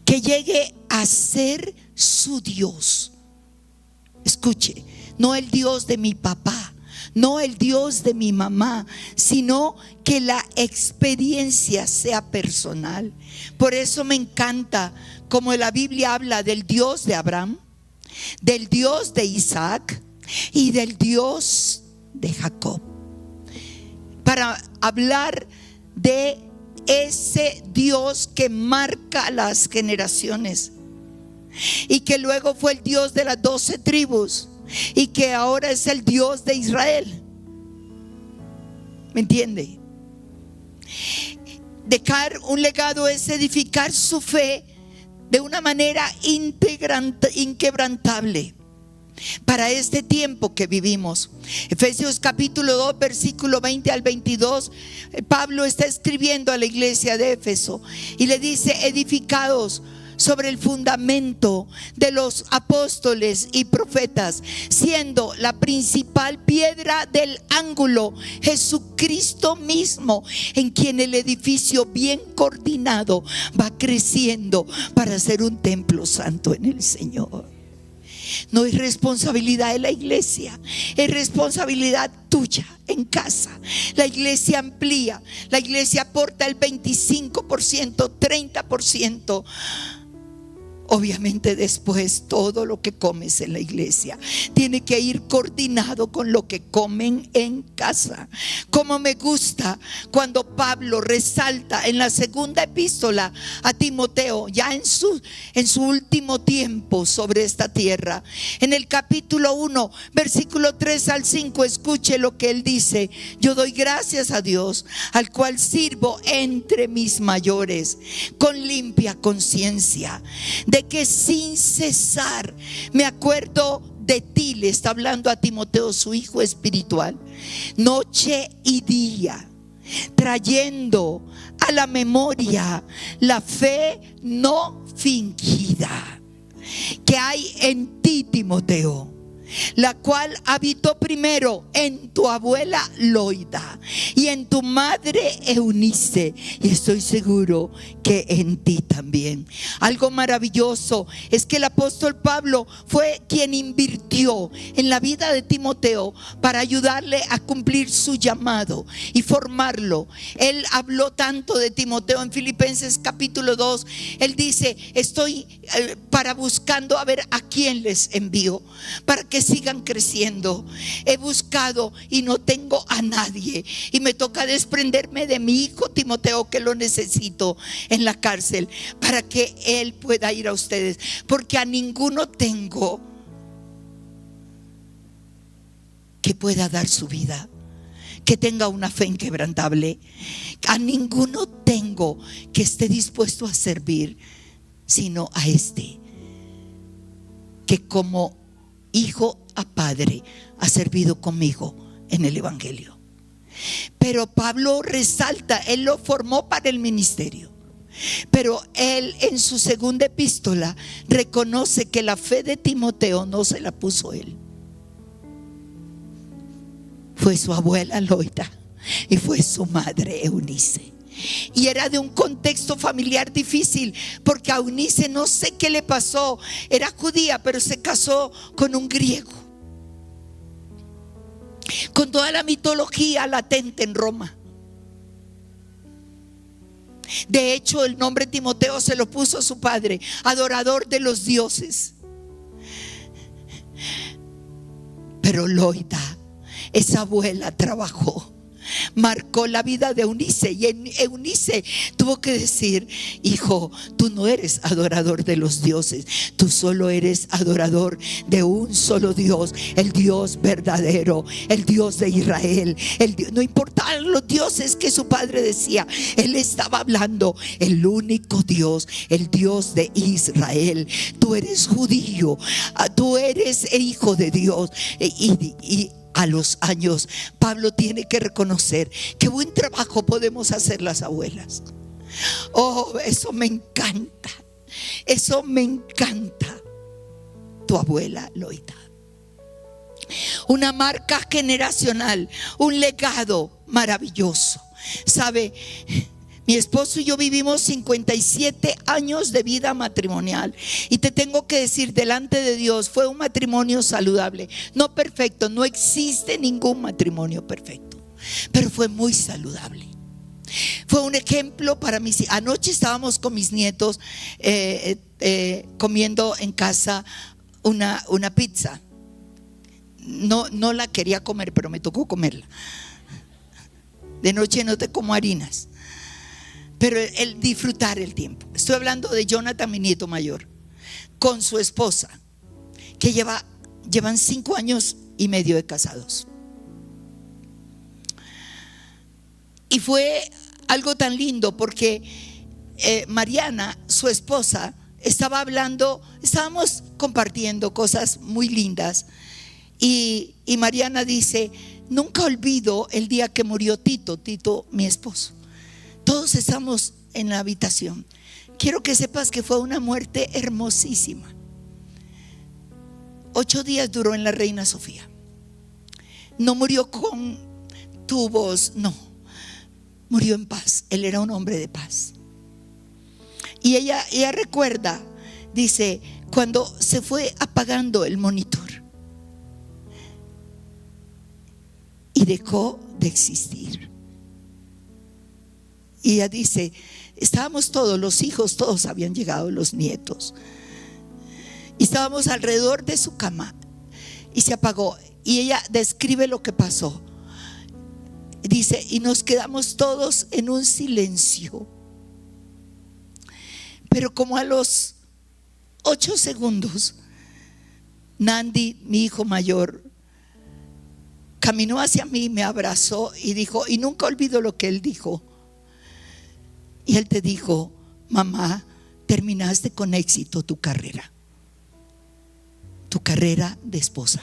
que llegue a ser su Dios. escuche, no el Dios de mi papá, no el Dios de mi mamá, sino que la experiencia sea personal. Por eso me encanta como la Biblia habla del Dios de Abraham, del Dios de Isaac y del Dios de Jacob, para hablar de ese Dios que marca las generaciones y que luego fue el Dios de las 12 tribus y que ahora es el Dios de Israel. ¿Me entiende? Dejar un legado es edificar su fe de una manera inquebrantable para este tiempo que vivimos. Efesios capítulo 2 versículo 20 al 22, Pablo está escribiendo a la iglesia de Éfeso y le dice: edificados sobre el fundamento de los apóstoles y profetas, siendo la principal piedra del ángulo Jesucristo mismo, en quien el edificio bien coordinado va creciendo para ser un templo santo en el Señor. No es responsabilidad de la iglesia, es responsabilidad tuya en casa. La iglesia amplía, la iglesia aporta el 25%, 30%. Obviamente después todo lo que comes en la iglesia tiene que ir coordinado con lo que comen en casa. Como me gusta cuando Pablo resalta en la segunda epístola a Timoteo, ya en su último tiempo sobre esta tierra, en el capítulo 1 versículo 3 al 5, escuche lo que él dice: yo doy gracias a Dios, al cual sirvo entre mis mayores con limpia conciencia, de que sin cesar me acuerdo de ti. Le está hablando a Timoteo, su hijo espiritual, noche y día, trayendo a la memoria la fe no fingida que hay en ti, Timoteo, la cual habitó primero en tu abuela Loida y en tu madre Eunice, y estoy seguro que en ti también. Algo maravilloso es que el apóstol Pablo fue quien invirtió en la vida de Timoteo para ayudarle a cumplir su llamado y formarlo. Él habló tanto de Timoteo en Filipenses capítulo 2. Él dice: estoy buscando a ver a quién les envío para que sigan creciendo. He buscado y no tengo a nadie, y me toca desprenderme de mi hijo Timoteo, que lo necesito en la cárcel, para que él pueda ir a ustedes, porque a ninguno tengo que pueda dar su vida, que tenga una fe inquebrantable. A ninguno tengo que esté dispuesto a servir, sino a este, que como hijo a padre ha servido conmigo en el evangelio. Pero Pablo resalta, él lo formó para el ministerio, pero él en su segunda epístola reconoce que la fe de Timoteo no se la puso él, fue su abuela Loida y fue su madre Eunice. Y era de un contexto familiar difícil, porque a Eunice no sé qué le pasó, era judía pero se casó con un griego, con toda la mitología latente en Roma. De hecho, el nombre Timoteo se lo puso su padre, adorador de los dioses. Pero Loida, esa abuela, trabajó, marcó la vida de Eunice, y Eunice tuvo que decir: hijo, tú no eres adorador de los dioses, tú solo eres adorador de un solo Dios, el Dios verdadero, el Dios de Israel. No importaban los dioses que su padre decía, él estaba hablando el único Dios, el Dios de Israel. Tú eres judío, tú eres hijo de Dios. Y a los años, Pablo tiene que reconocer que buen trabajo podemos hacer las abuelas. Oh, eso me encanta, eso me encanta. Tu abuela Loida, una marca generacional, un legado maravilloso. Sabe, Mi esposo y yo vivimos 57 años de vida matrimonial. Y te tengo que decir, delante de Dios, fue un matrimonio saludable. No perfecto, no existe ningún matrimonio perfecto, pero fue muy saludable. Fue un ejemplo para mis hijos. Anoche estábamos con mis nietos comiendo en casa una pizza. No la quería comer, pero me tocó comerla. De noche no te como harinas, pero el disfrutar el tiempo. Estoy hablando de Jonathan, mi nieto mayor, con su esposa, que llevan 5 años y medio de casados. Y fue algo tan lindo porque Mariana, su esposa, estábamos compartiendo cosas muy lindas. Y Mariana dice: nunca olvido el día que murió Tito, mi esposo. Todos estamos en la habitación. Quiero que sepas que fue una muerte hermosísima. 8 días duró en la Reina Sofía. No murió con tubos, no. Murió en paz. Él era un hombre de paz. Y ella recuerda, dice, cuando se fue apagando el monitor y dejó de existir. Y ella dice: estábamos todos, los hijos, todos habían llegado, los nietos, y estábamos alrededor de su cama y se apagó. Y ella describe lo que pasó. Dice: y nos quedamos todos en un silencio. Pero como a los 8 segundos, Nandi, mi hijo mayor, caminó hacia mí, me abrazó y dijo, y nunca olvido lo que él dijo. Y él te dijo: mamá, terminaste con éxito tu carrera de esposa.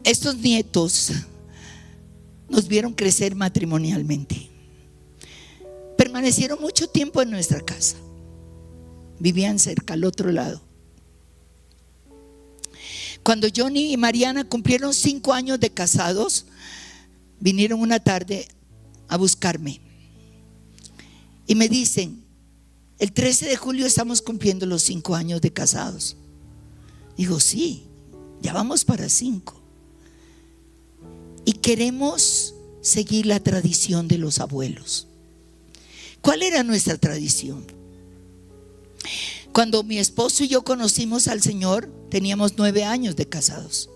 Estos nietos nos vieron crecer matrimonialmente. Permanecieron mucho tiempo en nuestra casa. Vivían cerca, al otro lado. Cuando Johnny y Mariana cumplieron 5 años de casados, vinieron una tarde a buscarme y me dicen: el 13 de julio estamos cumpliendo los 5 años de casados. Digo: sí, ya vamos para 5. Y queremos seguir la tradición de los abuelos. ¿Cuál era nuestra tradición? Cuando mi esposo y yo conocimos al Señor, teníamos 9 años de casados.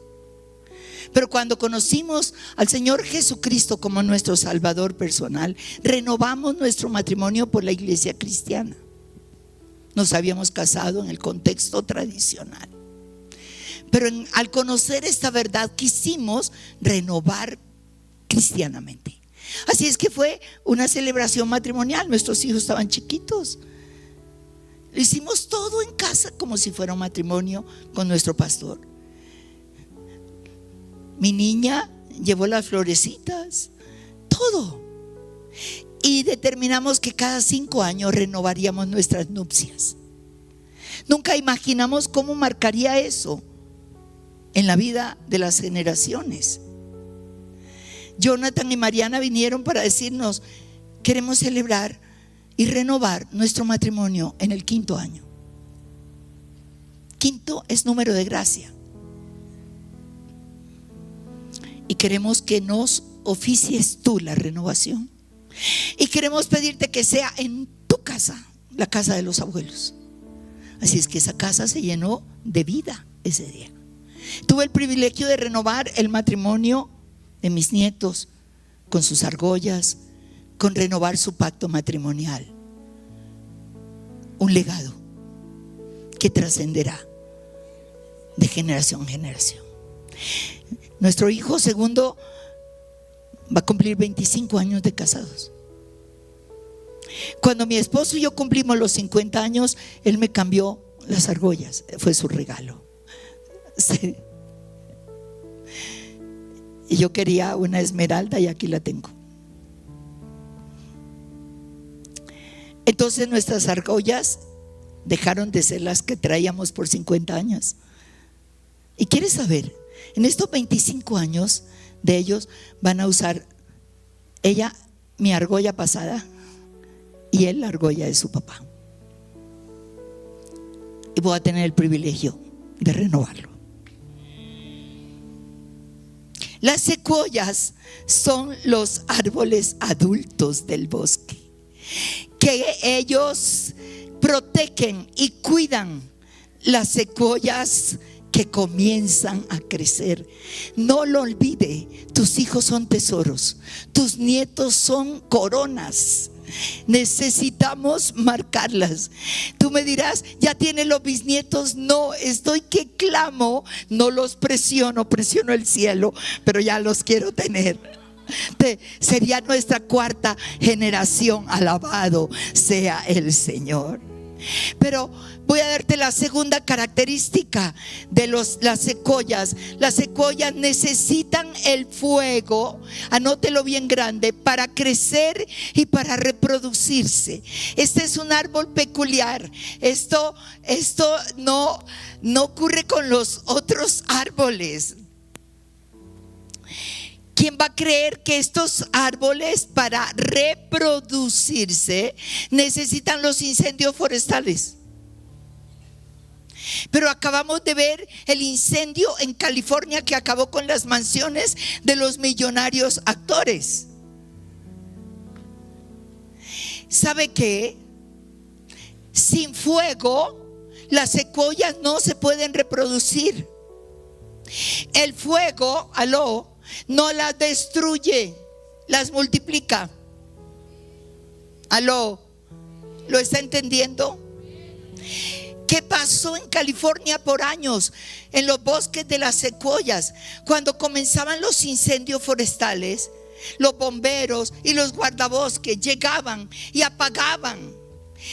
Pero cuando conocimos al Señor Jesucristo como nuestro Salvador personal, renovamos nuestro matrimonio por la iglesia cristiana. Nos habíamos casado en el contexto tradicional, pero al conocer esta verdad quisimos renovar cristianamente. Así es que fue una celebración matrimonial. Nuestros hijos estaban chiquitos. Lo hicimos todo en casa como si fuera un matrimonio con nuestro pastor. Mi niña llevó las florecitas, todo. Y determinamos que cada 5 años renovaríamos nuestras nupcias. Nunca imaginamos cómo marcaría eso en la vida de las generaciones. Jonathan y Mariana vinieron para decirnos: queremos celebrar y renovar nuestro matrimonio en el 5.º año. 5 es número de gracia. Y queremos que nos oficies tú la renovación. Y queremos pedirte que sea en tu casa, la casa de los abuelos. Así es que esa casa se llenó de vida ese día. Tuve el privilegio de renovar el matrimonio de mis nietos con sus argollas, con renovar su pacto matrimonial. Un legado que trascenderá de generación en generación. Nuestro hijo segundo va a cumplir 25 años de casados. Cuando mi esposo y yo cumplimos los 50 años, él me cambió las argollas. Fue su regalo. Sí. Y yo quería una esmeralda y aquí la tengo. Entonces nuestras argollas dejaron de ser las que traíamos por 50 años. Y quieres saber, en estos 25 años de ellos van a usar ella mi argolla pasada y él la argolla de su papá. Y voy a tener el privilegio de renovarlo. Las secuoyas son los árboles adultos del bosque, que ellos protegen y cuidan las secuoyas que comienzan a crecer. No lo olvide, tus hijos son tesoros, tus nietos son coronas. Necesitamos marcarlas. Tú me dirás, ¿ya tiene los bisnietos? No, estoy que clamo, no los presiono, presiono el cielo, pero ya los quiero tener. Sería nuestra cuarta generación. Alabado sea el Señor. Pero voy a darte la segunda característica de las secuoyas. Las secuoyas necesitan el fuego, anótelo bien grande, para crecer y para reproducirse. Este es un árbol peculiar. Esto no ocurre con los otros árboles. ¿Quién va a creer que estos árboles, para reproducirse, necesitan los incendios forestales? Pero acabamos de ver el incendio en California que acabó con las mansiones de los millonarios actores. ¿Sabe qué? Sin fuego, las secuoyas no se pueden reproducir. El fuego, no las destruye, las multiplica. ¿Lo está entendiendo? ¿Qué pasó en California por años en los bosques de las secuoyas? Cuando comenzaban los incendios forestales, los bomberos y los guardabosques llegaban y apagaban.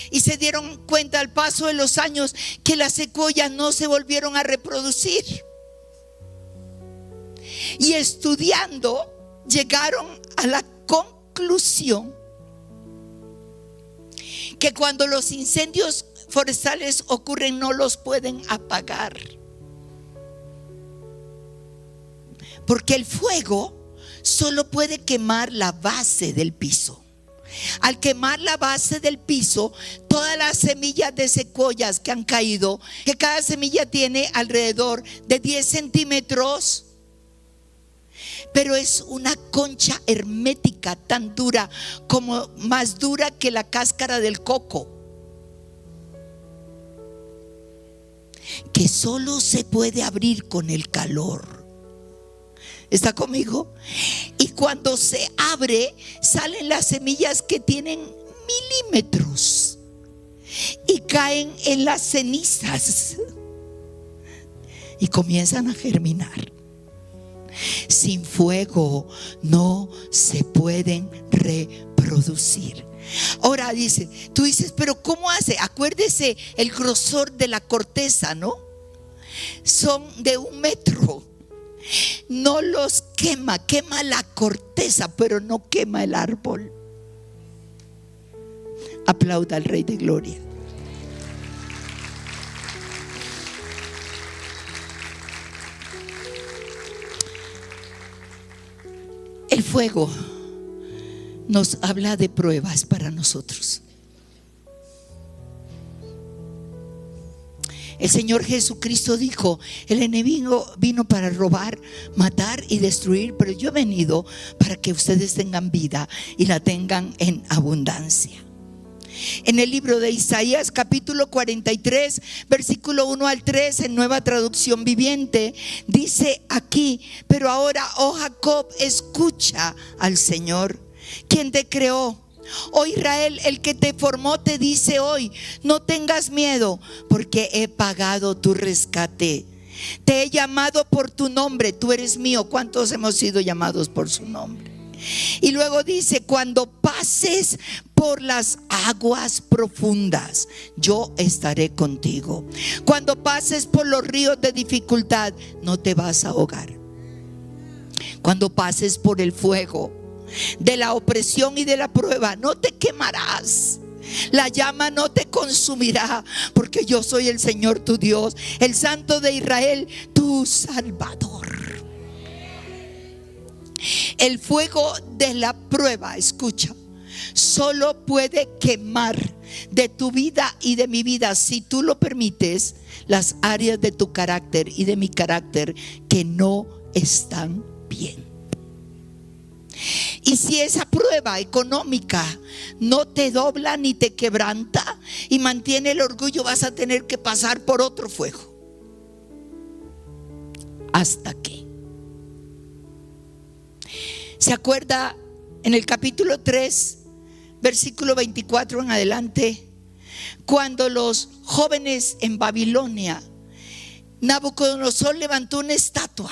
Y se dieron cuenta al paso de los años que las secuoyas no se volvieron a reproducir. Y estudiando llegaron a la conclusión que cuando los incendios forestales ocurren no los pueden apagar, porque el fuego solo puede quemar la base del piso. Al quemar la base del piso, todas las semillas de secuoyas que han caído, que cada semilla tiene alrededor de 10 centímetros, pero es una concha hermética tan dura, como más dura que la cáscara del coco, que solo se puede abrir con el calor. ¿Está conmigo? Y cuando se abre, salen las semillas que tienen milímetros y caen en las cenizas y comienzan a germinar. Sin fuego no se pueden reproducir. Ahora tú dices, pero ¿cómo hace? Acuérdese el grosor de la corteza, ¿no? Son de 1 metro. No los quema la corteza, pero no quema el árbol. Aplauda al Rey de Gloria. El fuego nos habla de pruebas para nosotros. El Señor Jesucristo dijo: el enemigo vino para robar, matar y destruir, pero yo he venido para que ustedes tengan vida y la tengan en abundancia. En el libro de Isaías capítulo 43 versículo 1 al 3, en Nueva Traducción Viviente, dice aquí: pero ahora, oh Jacob, escucha al Señor, quien te creó. Oh Israel, el que te formó te dice hoy: no tengas miedo, porque he pagado tu rescate. Te he llamado por tu nombre, tú eres mío. ¿Cuántos hemos sido llamados por su nombre? Y luego dice: cuando pases por las aguas profundas, yo estaré contigo. Cuando pases por los ríos de dificultad, no te vas a ahogar. Cuando pases por el fuego de la opresión y de la prueba, no te quemarás. La llama no te consumirá, porque yo soy el Señor tu Dios, el Santo de Israel, tu Salvador. El fuego de la prueba, escucha, solo puede quemar de tu vida y de mi vida, si tú lo permites, las áreas de tu carácter y de mi carácter que no están bien. Y si esa prueba económica no te dobla ni te quebranta y mantiene el orgullo, vas a tener que pasar por otro fuego. ¿Hasta qué? ¿Se acuerda en el capítulo 3, versículo 24 en adelante? Cuando los jóvenes en Babilonia, Nabucodonosor levantó una estatua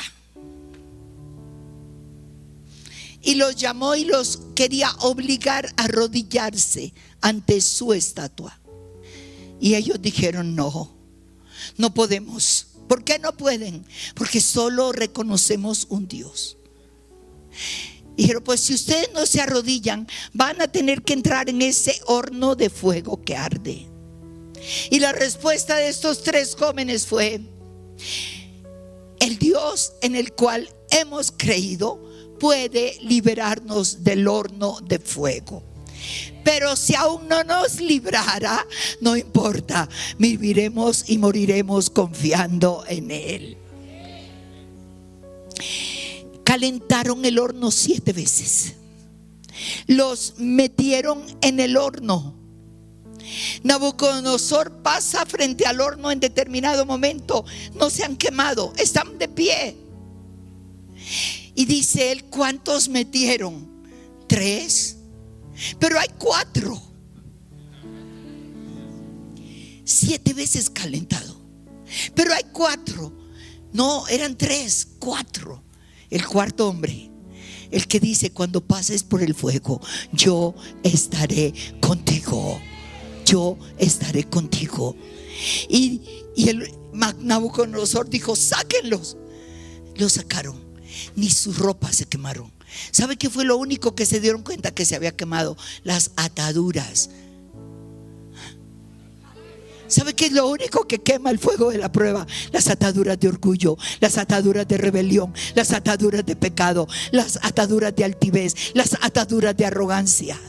y los llamó y los quería obligar a arrodillarse ante su estatua. Y ellos dijeron: no, no podemos. ¿Por qué no pueden? Porque solo reconocemos un Dios. Dijeron: pues si ustedes no se arrodillan, van a tener que entrar en ese horno de fuego que arde. Y la respuesta de estos tres jóvenes fue: el Dios en el cual hemos creído puede liberarnos del horno de fuego. Pero si aún no nos librara, no importa, viviremos y moriremos confiando en Él. Calentaron el horno 7 veces. Los metieron en el horno. Nabucodonosor pasa frente al horno en determinado momento. No se han quemado, están de pie. Y dice él: ¿cuántos metieron? 3. Pero hay 4. 7 veces calentado. Pero hay 4. No, eran 3, 4. El cuarto hombre, el que dice: cuando pases por el fuego, yo estaré contigo. Yo estaré contigo. Y el Nabucodonosor dijo: sáquenlos. Los sacaron. Ni sus ropas se quemaron. ¿Sabe qué fue lo único que se dieron cuenta que se había quemado? Las ataduras. ¿Sabe qué es lo único que quema el fuego de la prueba? Las ataduras de orgullo, las ataduras de rebelión, las ataduras de pecado, las ataduras de altivez, las ataduras de arrogancia.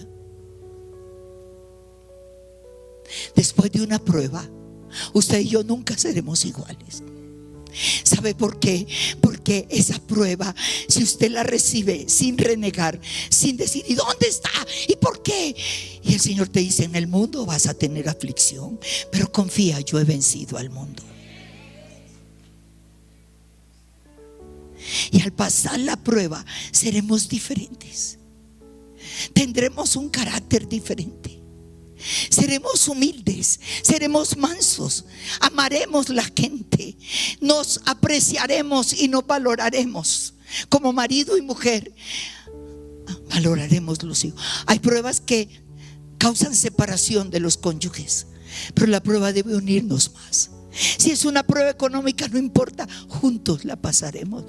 Después de una prueba, usted y yo nunca seremos iguales. ¿Sabe por qué? Porque esa prueba, si usted la recibe sin renegar, sin decir: ¿y dónde está? ¿Y por qué? Y el Señor te dice: en el mundo vas a tener aflicción, pero confía, yo he vencido al mundo. Y al pasar la prueba seremos diferentes. Tendremos un carácter diferente. Seremos humildes, seremos mansos, amaremos la gente, nos apreciaremos y nos valoraremos como marido y mujer. Valoraremos los hijos. Hay pruebas que causan separación de los cónyuges, pero la prueba debe unirnos más. Si es una prueba económica, no importa, juntos la pasaremos.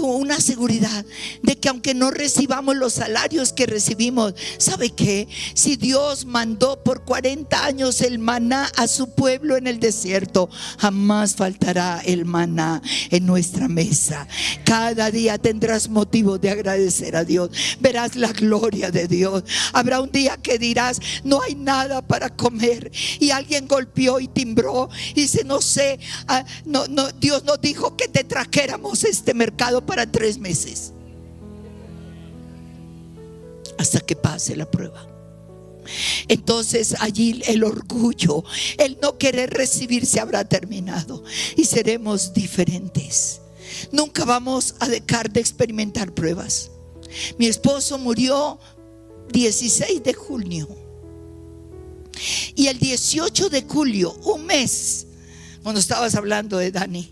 Una seguridad de que aunque no recibamos los salarios que recibimos, ¿sabe qué? Si Dios mandó por 40 años el maná a su pueblo en el desierto, jamás faltará el maná en nuestra mesa. Cada día tendrás motivo de agradecer a Dios. Verás la gloria de Dios. Habrá un día que dirás: no hay nada para comer, y alguien golpeó y timbró y dice: no sé, Dios nos dijo que te trajéramos este mercado para 3 meses, hasta que pase la prueba. Entonces allí el orgullo, el no querer recibir, se habrá terminado y seremos diferentes. Nunca vamos a dejar de experimentar pruebas. Mi esposo murió 16 de junio y el 18 de julio, un mes, cuando estabas hablando de Dani,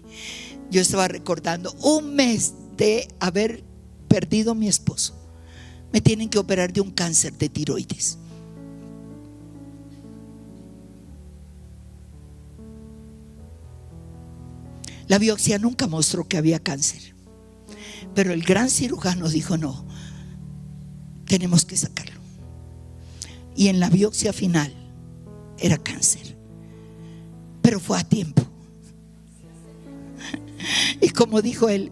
yo estaba recordando un mes de haber perdido a mi esposo. Me tienen que operar de un cáncer de tiroides. La biopsia nunca mostró que había cáncer, pero el gran cirujano dijo: no, tenemos que sacarlo. Y en la biopsia final era cáncer, pero fue a tiempo. Y como dijo él,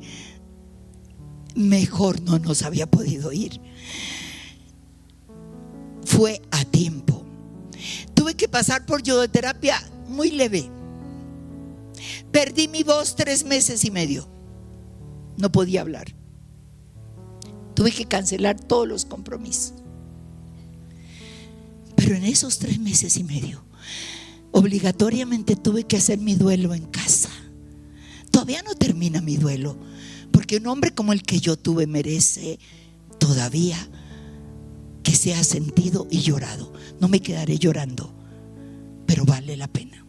mejor no nos había podido ir. Fue a tiempo. Tuve que pasar por yodoterapia muy leve. Perdí mi voz 3 meses y medio. No podía hablar. Tuve que cancelar todos los compromisos. Pero en esos 3 meses y medio, obligatoriamente tuve que hacer mi duelo en casa. Todavía no termina mi duelo, porque un hombre como el que yo tuve merece todavía que sea sentido y llorado. No me quedaré llorando, pero vale la pena.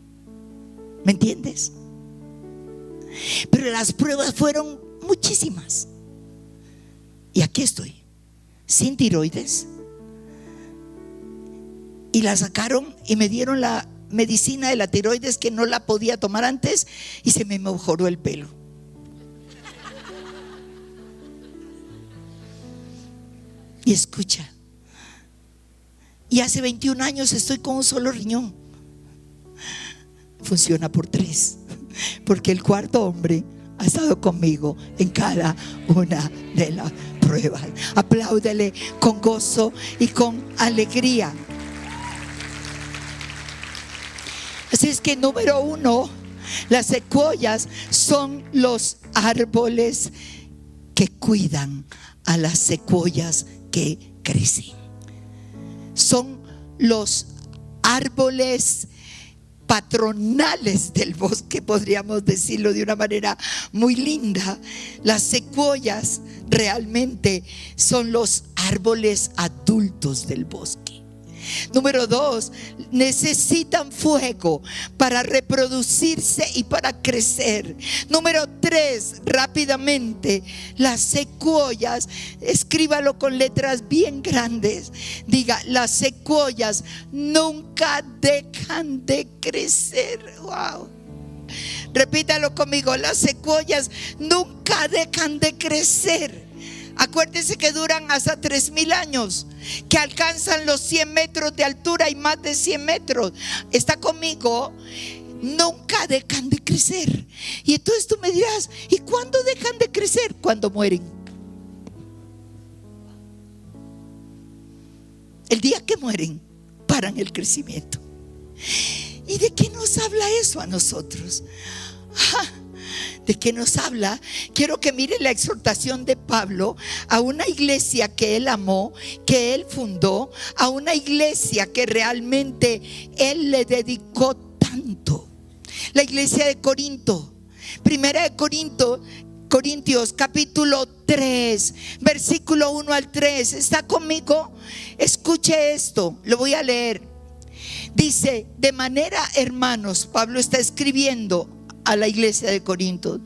¿Me entiendes? Pero las pruebas fueron muchísimas. Y aquí estoy, sin tiroides. Y la sacaron y me dieron la medicina de la tiroides que no la podía tomar antes, y se me mejoró el pelo. Y escucha, y hace 21 años estoy con un solo riñón. Funciona por 3, porque el cuarto hombre ha estado conmigo en cada una de las pruebas. Apláudele con gozo y con alegría. Así es que número 1, las secuoyas son los árboles que cuidan a las secuoyas que crecen. Son los árboles patronales del bosque, podríamos decirlo de una manera muy linda. Las secuoyas realmente son los árboles adultos del bosque. Número 2, necesitan fuego para reproducirse y para crecer. Número 3, rápidamente, las secuoyas, escríbalo con letras bien grandes. Diga, las secuoyas nunca dejan de crecer. Wow. Repítalo conmigo, las secuoyas nunca dejan de crecer. Acuérdense que duran hasta 3,000 años, que alcanzan los 100 metros de altura y más de 100 metros. ¿Está conmigo? Nunca dejan de crecer. Y entonces tú me dirás, ¿y cuándo dejan de crecer? Cuando mueren. El día que mueren, paran el crecimiento. ¿Y de qué nos habla eso a nosotros? ¿De qué nos habla? Quiero que mire la exhortación de Pablo a una iglesia que él amó, que él fundó, a una iglesia que realmente él le dedicó tanto. La iglesia de Corinto. Primera de Corintios capítulo 3, versículo 1 al 3. ¿Está conmigo? Escuche esto, lo voy a leer. Dice, de manera, hermanos, Pablo está escribiendo a la iglesia de Corinto,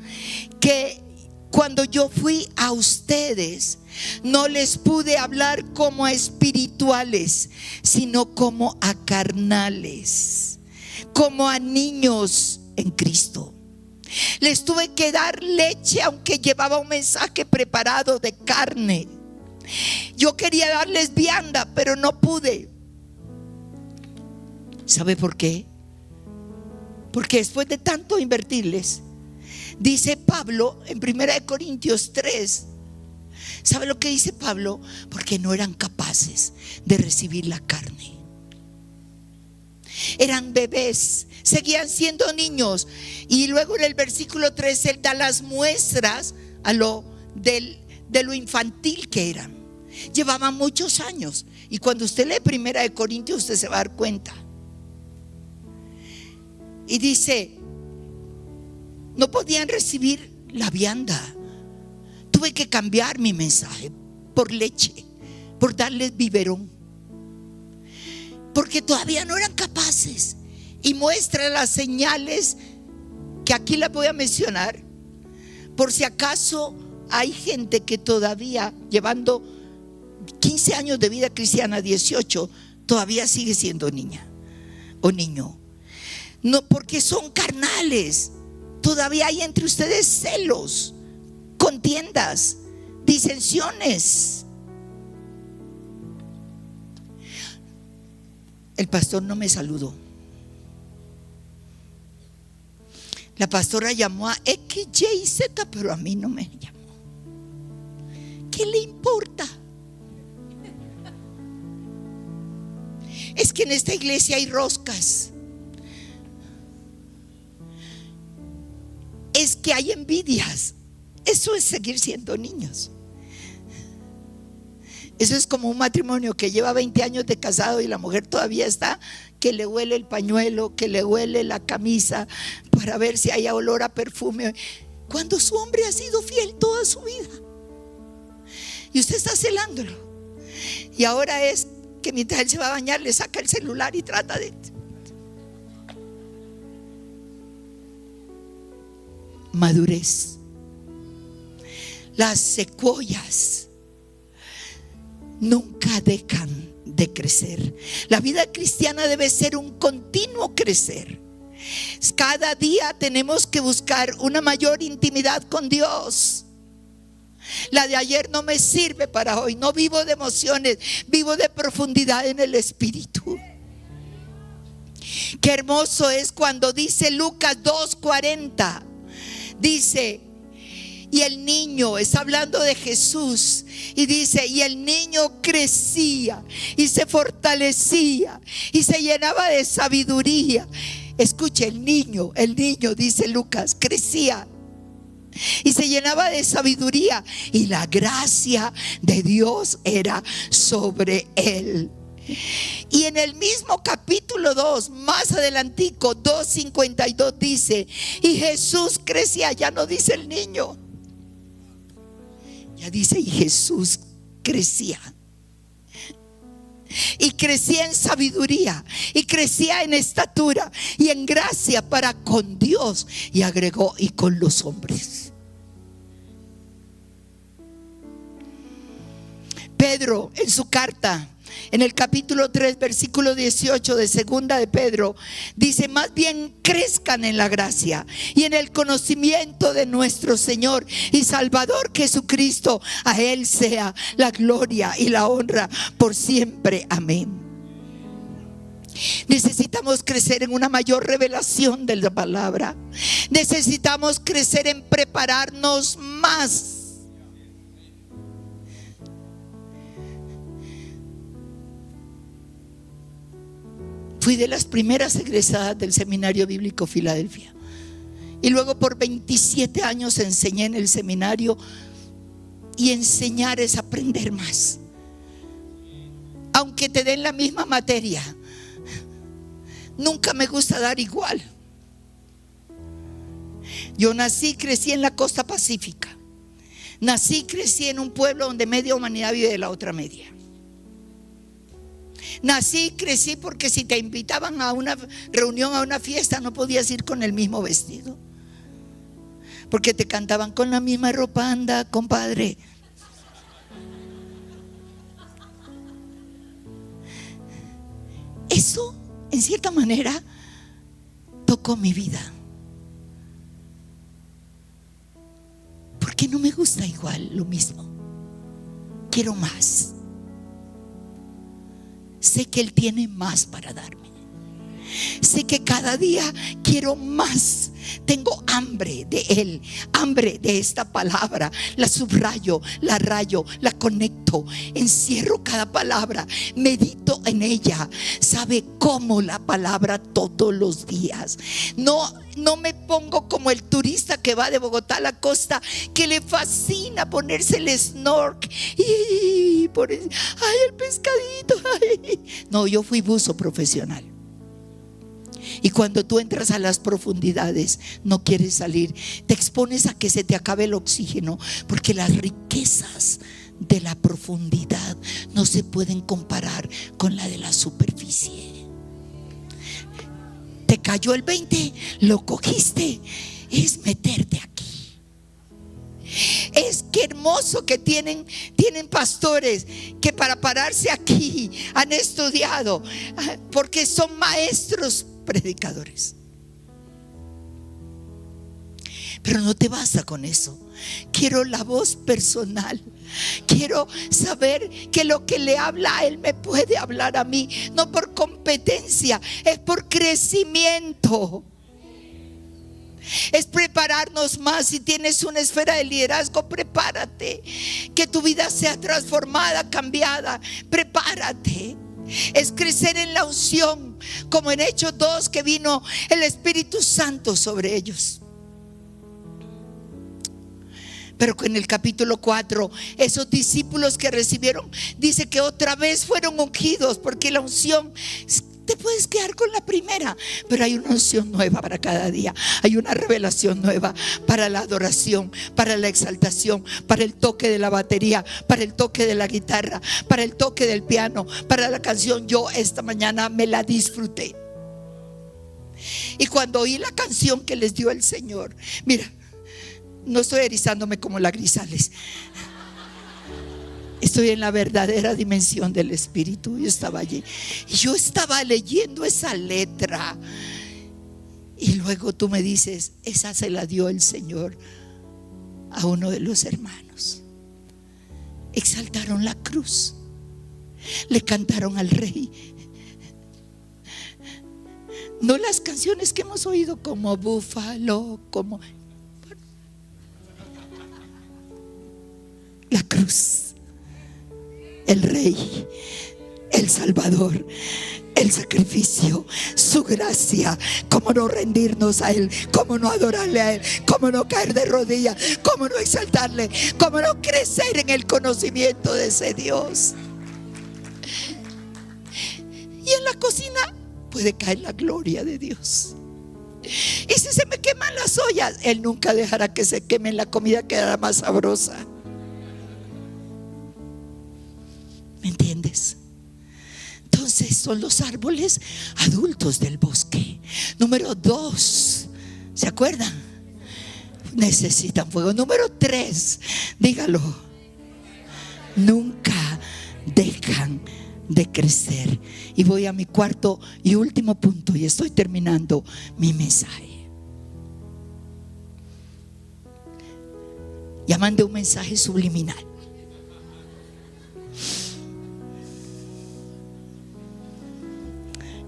que cuando yo fui a ustedes no les pude hablar como a espirituales, sino como a carnales, como a niños en Cristo. Les tuve que dar leche, aunque llevaba un mensaje preparado de carne. Yo quería darles vianda, pero no pude. ¿Sabe por qué? Porque después de tanto invertirles, dice Pablo en 1 Corintios 3, ¿sabe lo que dice Pablo? Porque no eran capaces de recibir la carne. Eran bebés, seguían siendo niños. Y luego en el versículo 3 él da las muestras de lo infantil que eran. Llevaban muchos años. Y cuando usted lee 1 Corintios, usted se va a dar cuenta. Y dice, no podían recibir la vianda. Tuve que cambiar mi mensaje por leche, por darles biberón, porque todavía no eran capaces. Y muestra las señales que aquí las voy a mencionar, por si acaso hay gente que todavía, llevando 15 años de vida cristiana, 18, todavía sigue siendo niña o niño. No, porque son carnales. Todavía hay entre ustedes celos, contiendas, disensiones. El pastor no me saludó. La pastora llamó a X, Y, Z, pero a mí no me llamó. ¿qué le importa? Es que en esta iglesia hay roscas. Es que hay envidias. Eso es seguir siendo niños. Eso es como un matrimonio que lleva 20 años de casado y la mujer todavía está que le huele el pañuelo, que le huele la camisa para ver si hay olor a perfume, cuando su hombre ha sido fiel toda su vida y usted está celándolo. Y ahora es que mientras él se va a bañar le saca el celular y trata de... Madurez. Las secuoyas nunca dejan de crecer. La vida cristiana debe ser un continuo crecer. Cada día tenemos que buscar una mayor intimidad con Dios. La de ayer no me sirve para hoy. No vivo de emociones, vivo de profundidad en el espíritu. Qué hermoso es cuando dice Lucas 2:40. Dice: y el niño, está hablando de Jesús, y dice: y el niño crecía y se fortalecía y se llenaba de sabiduría. Escuche, el niño, dice Lucas, crecía y se llenaba de sabiduría, y la gracia de Dios era sobre él. Y en el mismo capítulo 2, más adelantico, 2:52, dice: y Jesús crecía. Ya no dice el niño, ya dice: y Jesús crecía. Y crecía en sabiduría, y crecía en estatura y en gracia para con Dios, y agregó: y con los hombres. Pedro, en su carta, en el capítulo 3, versículo 18 de segunda de Pedro, dice: más bien crezcan en la gracia y en el conocimiento de nuestro Señor y Salvador Jesucristo. A Él sea la gloria y la honra por siempre. Amén. Necesitamos crecer en una mayor revelación de la palabra. Necesitamos crecer en prepararnos más. Fui de las primeras egresadas del Seminario Bíblico Filadelfia, y luego por 27 años enseñé en el seminario. Y enseñar es aprender más. Aunque te den la misma materia, nunca me gusta dar igual. Yo nací, crecí en la costa pacífica. Nací, crecí en un pueblo donde media humanidad vive de la otra media. Nací, crecí porque si te invitaban a una reunión, a una fiesta, no podías ir con el mismo vestido, porque te cantaban: con la misma ropa anda, compadre. Eso, en cierta manera, tocó mi vida, porque no me gusta igual lo mismo. Quiero más. Sé que Él tiene más para darme. Sé que cada día quiero más. Tengo hambre de Él, hambre de esta palabra. La subrayo, la rayo, la conecto, encierro cada palabra, medito en ella. Sabe cómo la palabra todos los días. No me pongo como el turista que va de Bogotá a la costa, que le fascina ponerse el snorkel y ay, el pescadito, ay. No, yo fui buzo profesional. Y cuando tú entras a las profundidades, no quieres salir. Te expones a que se te acabe el oxígeno, porque las riquezas de la profundidad no se pueden comparar con la de la superficie. Te cayó el 20, lo cogiste. Es meterte aquí. Es que hermoso que tienen pastores que para pararse aquí han estudiado, porque son maestros predicadores. Pero no te basta con eso. Quiero la voz personal. Quiero saber que lo que le habla a Él me puede hablar a mí. No por competencia, es por crecimiento. Es prepararnos más. Si tienes una esfera de liderazgo, prepárate. Que tu vida sea transformada, cambiada. Prepárate. Es crecer en la unción, como en Hechos 2, que vino el Espíritu Santo sobre ellos. Pero en el capítulo 4, esos discípulos que recibieron, dice que otra vez fueron ungidos, porque la unción, te puedes quedar con la primera, pero hay una unción nueva para cada día. Hay una revelación nueva para la adoración, para la exaltación, para el toque de la batería, para el toque de la guitarra, para el toque del piano, para la canción. Yo esta mañana me la disfruté. Y cuando oí la canción que les dio el Señor, mira, no estoy erizándome como la Grisales. Estoy en la verdadera dimensión del Espíritu. Yo estaba allí y yo estaba leyendo esa letra. Y luego tú me dices, esa se la dio el Señor a uno de los hermanos. Exaltaron la cruz, le cantaron al Rey. No las canciones que hemos oído como Búfalo, como la cruz, el Rey, el Salvador, el sacrificio, su gracia. Cómo no rendirnos a Él, cómo no adorarle a Él, cómo no caer de rodillas, cómo no exaltarle, cómo no crecer en el conocimiento de ese Dios. Y en la cocina puede caer la gloria de Dios. Y si se me queman las ollas, Él nunca dejará que se quemen. La comida quedará más sabrosa. ¿Me entiendes? Entonces son los árboles adultos del bosque. Número 2, ¿se acuerdan? Necesitan fuego. Número 3, dígalo, nunca dejan de crecer. Y voy a mi cuarto y último punto, y estoy terminando mi mensaje. Ya mandé un mensaje subliminal.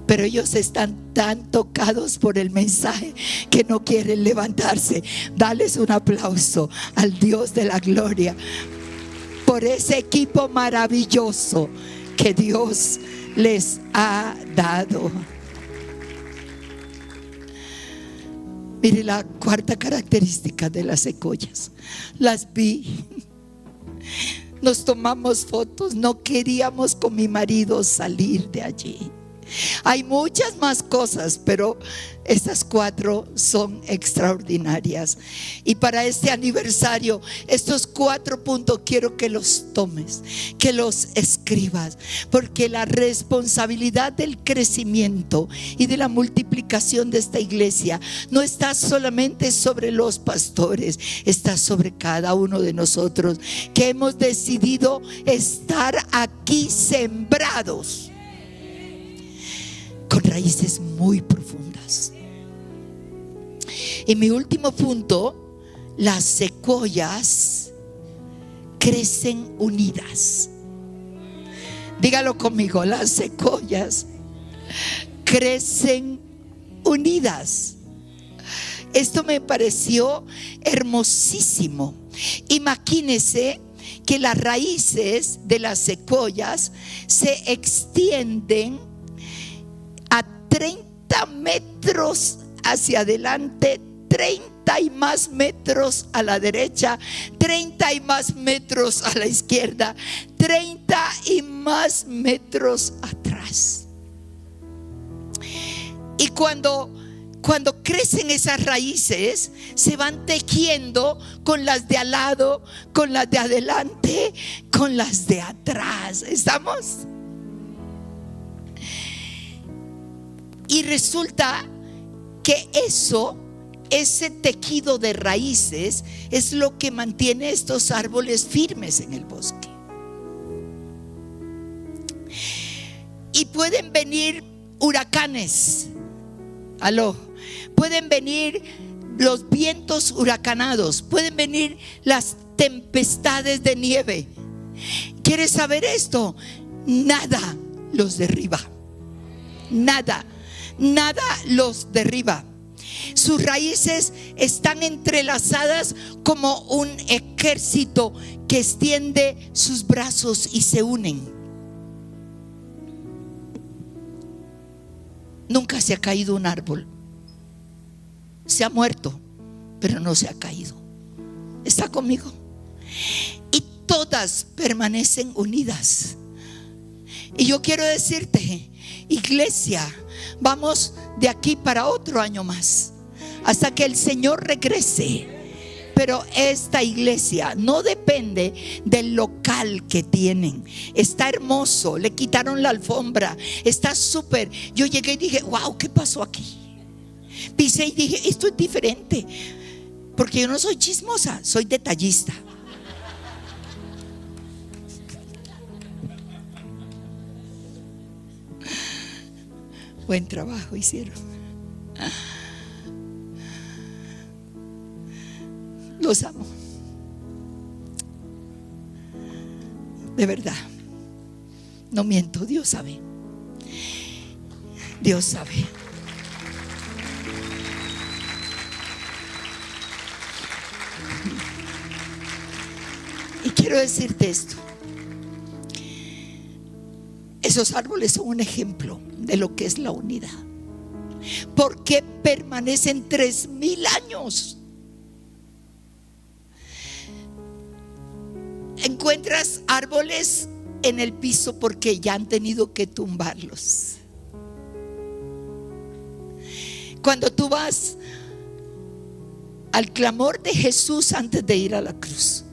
Pero ellos están tan tocados por el mensaje que no quieren levantarse. Dales un aplauso al Dios de la gloria por ese equipo maravilloso que Dios les ha dado. Mire la cuarta característica de las secoyas. Las vi. Nos tomamos fotos. No queríamos con mi marido salir de allí. Hay muchas más cosas, pero estas 4 son extraordinarias. Y para este aniversario, estos 4 puntos quiero que los tomes, que los escribas, porque la responsabilidad del crecimiento y de la multiplicación de esta iglesia no está solamente sobre los pastores, está sobre cada uno de nosotros que hemos decidido estar aquí sembrados con raíces muy profundas. Y mi último punto, las secuoyas crecen unidas. Dígalo conmigo, las secuoyas crecen unidas. Esto me pareció hermosísimo. Imagínese que las raíces de las secuoyas se extienden a 30 metros hacia adelante, 30 y más metros a la derecha, 30 y más metros a la izquierda, 30 y más metros atrás. Y cuando crecen esas raíces, se van tejiendo con las de al lado, con las de adelante, con las de atrás. ¿Estamos? Y resulta que ese tejido de raíces es lo que mantiene estos árboles firmes en el bosque. Y pueden venir huracanes. Pueden venir los vientos huracanados, pueden venir las tempestades de nieve. ¿Quieres saber esto? Nada los derriba. Nada los derriba. Sus raíces están entrelazadas como un ejército que extiende sus brazos y se unen. Nunca se ha caído un árbol. Se ha muerto, pero no se ha caído. ¿Está conmigo? Y todas permanecen unidas. Y yo quiero decirte, iglesia, vamos de aquí para otro año más, hasta que el Señor regrese. Pero esta iglesia no depende del local que tienen. Está hermoso, le quitaron la alfombra, está súper. Yo llegué y dije, wow, ¿qué pasó aquí? Pisé y dije, esto es diferente. Porque yo no soy chismosa, soy detallista. Buen trabajo hicieron. Los amo. De verdad. No miento, Dios sabe. Dios sabe. Y quiero decirte esto. Esos árboles son un ejemplo de lo que es la unidad. ¿Por qué permanecen 3000 años? Encuentras árboles en el piso porque ya han tenido que tumbarlos. Cuando tú vas al clamor de Jesús antes de ir a la cruz,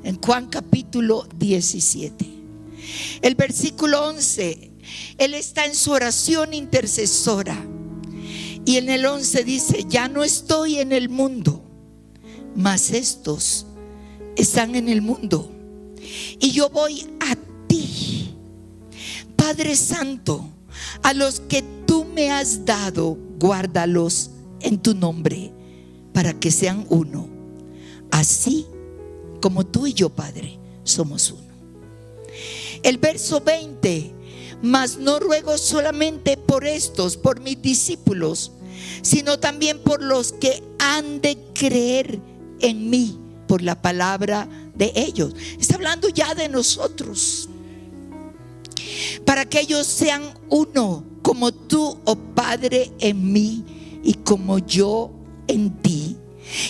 en Juan capítulo 17, el versículo 11, Él está en su oración intercesora. Y en el 11 dice: ya no estoy en el mundo, mas estos están en el mundo. Y yo voy a ti, Padre Santo, a los que tú me has dado, guárdalos en tu nombre, para que sean uno, así como tú y yo, Padre, somos uno. El verso 20: mas no ruego solamente por estos, por mis discípulos, sino también por los que han de creer en mí por la palabra de ellos. Está hablando ya de nosotros, para que ellos sean uno, como tú, oh Padre, en mí y como yo en ti,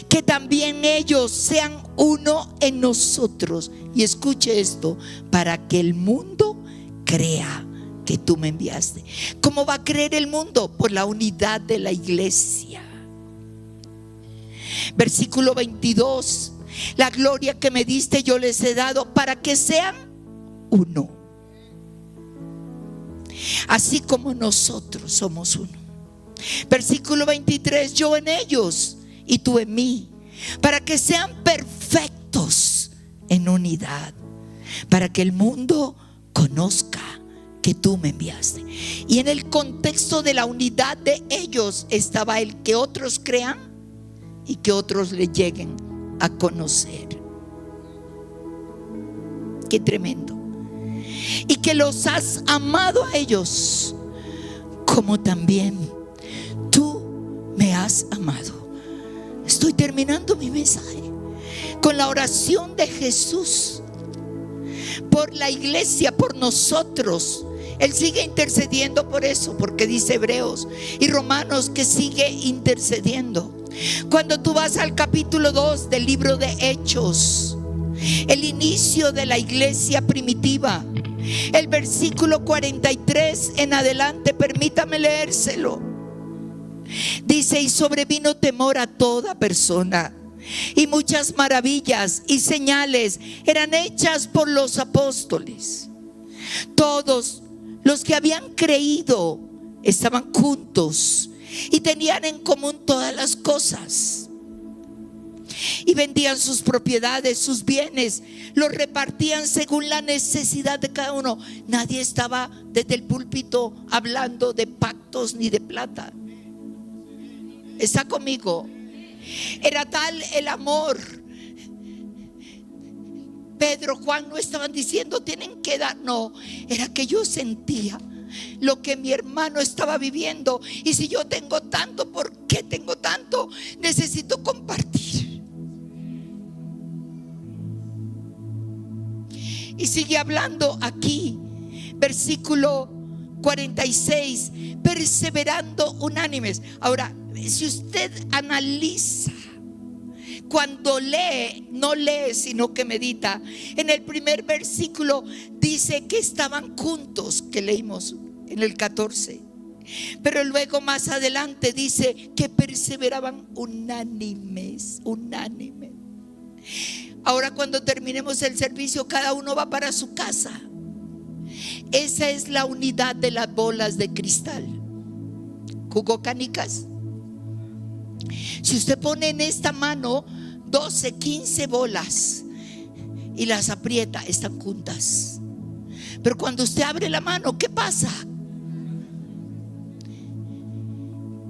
que también ellos sean uno en nosotros. Y escuche esto: para que el mundo crea que tú me enviaste. ¿Cómo va a creer el mundo? Por la unidad de la iglesia. Versículo 22: la gloria que me diste yo les he dado, para que sean uno, así como nosotros somos uno. Versículo 23: yo en ellos y tú en mí, para que sean perfectos en unidad, para que el mundo conozca que tú me enviaste. Y en el contexto de la unidad de ellos estaba el que otros crean y que otros le lleguen a conocer. Qué tremendo. Y que los has amado a ellos como también tú me has amado. Estoy terminando mi mensaje con la oración de Jesús por la iglesia, por nosotros. Él sigue intercediendo por eso, porque dice Hebreos y Romanos que sigue intercediendo. Cuando tú vas al capítulo 2 del libro de Hechos, el inicio de la iglesia primitiva, el versículo 43 en adelante, permítame leérselo. Dice: y sobrevino temor a toda persona, y muchas maravillas y señales eran hechas por los apóstoles. Todos los que habían creído estaban juntos y tenían en común todas las cosas, y vendían sus propiedades, sus bienes, los repartían según la necesidad de cada uno. Nadie estaba desde el púlpito hablando de pactos ni de plata. ¿Está conmigo? Era tal el amor. Pedro, Juan no estaban diciendo tienen que dar, no, era que yo sentía lo que mi hermano estaba viviendo. Y si yo tengo tanto, ¿por qué tengo tanto? tanto necesito compartir. Y sigue hablando aquí, versículo 46, perseverando unánimes. Ahora, si usted analiza, cuando lee, no lee sino que medita, en el primer versículo dice que estaban juntos, que leímos en el 14, pero luego más adelante dice que perseveraban unánimes. Ahora, cuando terminemos el servicio, cada uno va para su casa. Esa es la unidad de las bolas de cristal. ¿Jugó canicas? Si usted pone en esta mano 12, 15 bolas y las aprieta, están juntas. Pero cuando usted abre la mano, ¿qué pasa?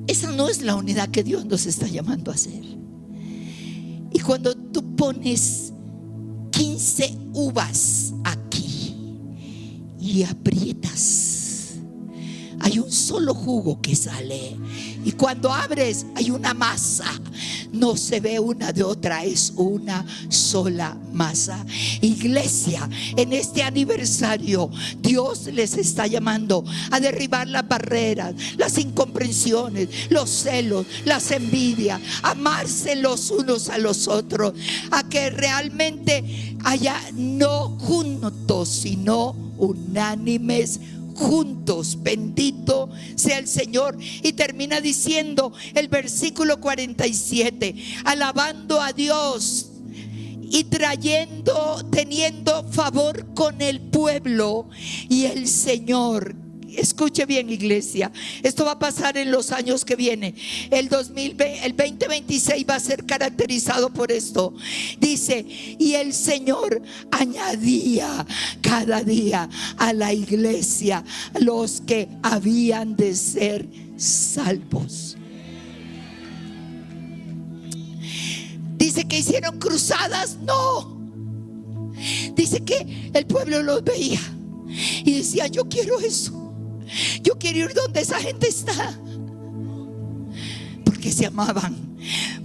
Esa no es la unidad que Dios nos está llamando a hacer. Y cuando tú pones 15 uvas aquí y aprietas, hay un solo jugo que sale. Y cuando abres, hay una masa. No se ve una de otra, es una sola masa. Iglesia, en este aniversario, Dios les está llamando a derribar las barreras, las incomprensiones, los celos, las envidias, amarse los unos a los otros, a que realmente haya no juntos, sino unánimes, juntos. Bendito sea el Señor. Y termina diciendo el versículo 47, alabando a Dios y teniendo favor con el pueblo y el Señor. Escuche bien, iglesia, esto va a pasar en los años que vienen. El 2026 va a ser caracterizado por esto. Dice, y el Señor añadía cada día a la iglesia los que habían de ser salvos. Dice que hicieron cruzadas, no. Dice que el pueblo los veía y decía, yo quiero eso. Yo quiero ir donde esa gente está. Porque se amaban,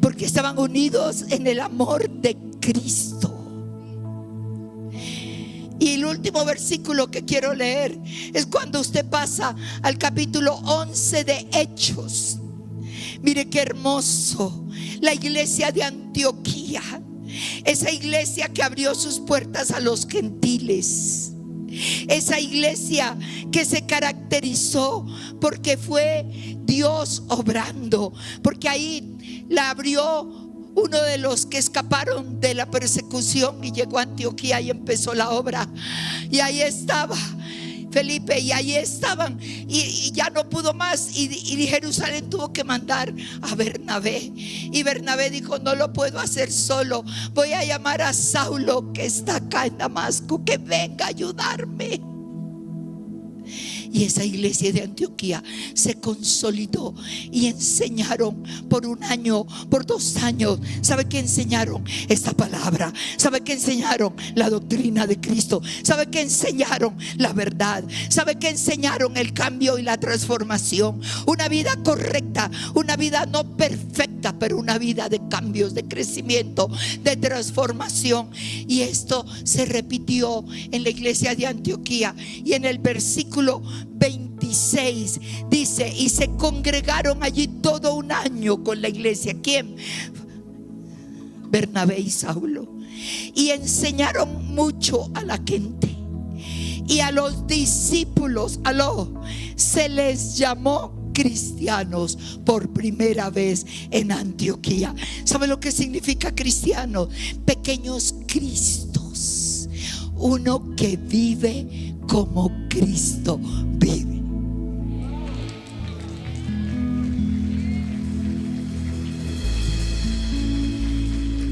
porque estaban unidos en el amor de Cristo. Y el último versículo que quiero leer es cuando usted pasa al capítulo 11 de Hechos. Mire qué hermoso. La iglesia de Antioquía, esa iglesia que abrió sus puertas a los gentiles. Esa iglesia que se caracterizó porque fue Dios obrando, porque ahí la abrió uno de los que escaparon de la persecución y llegó a Antioquía y empezó la obra. Y ahí estaba Felipe, y ahí estaban, y ya no pudo más, y Jerusalén tuvo que mandar a Bernabé, y Bernabé dijo, no lo puedo hacer solo, voy a llamar a Saulo que está acá en Damasco, que venga a ayudarme. Y esa iglesia de Antioquía se consolidó y enseñaron por un año, por 2 años. ¿Sabe qué enseñaron? Esta palabra. ¿Sabe qué enseñaron? La doctrina de Cristo. ¿Sabe qué enseñaron? La verdad. ¿Sabe qué enseñaron? El cambio y la transformación. Una vida correcta, una vida no perfecta, pero una vida de cambios, de crecimiento, de transformación. Y esto se repitió en la iglesia de Antioquía. Y en el versículo 26 dice, y se congregaron allí todo un año con la iglesia. ¿Quién? Bernabé y Saulo. Y enseñaron mucho a la gente. Y a los discípulos, se les llamó cristianos por primera vez en Antioquía. ¿Sabe lo que significa cristiano? Pequeños Cristos. Uno que vive como Cristo vive.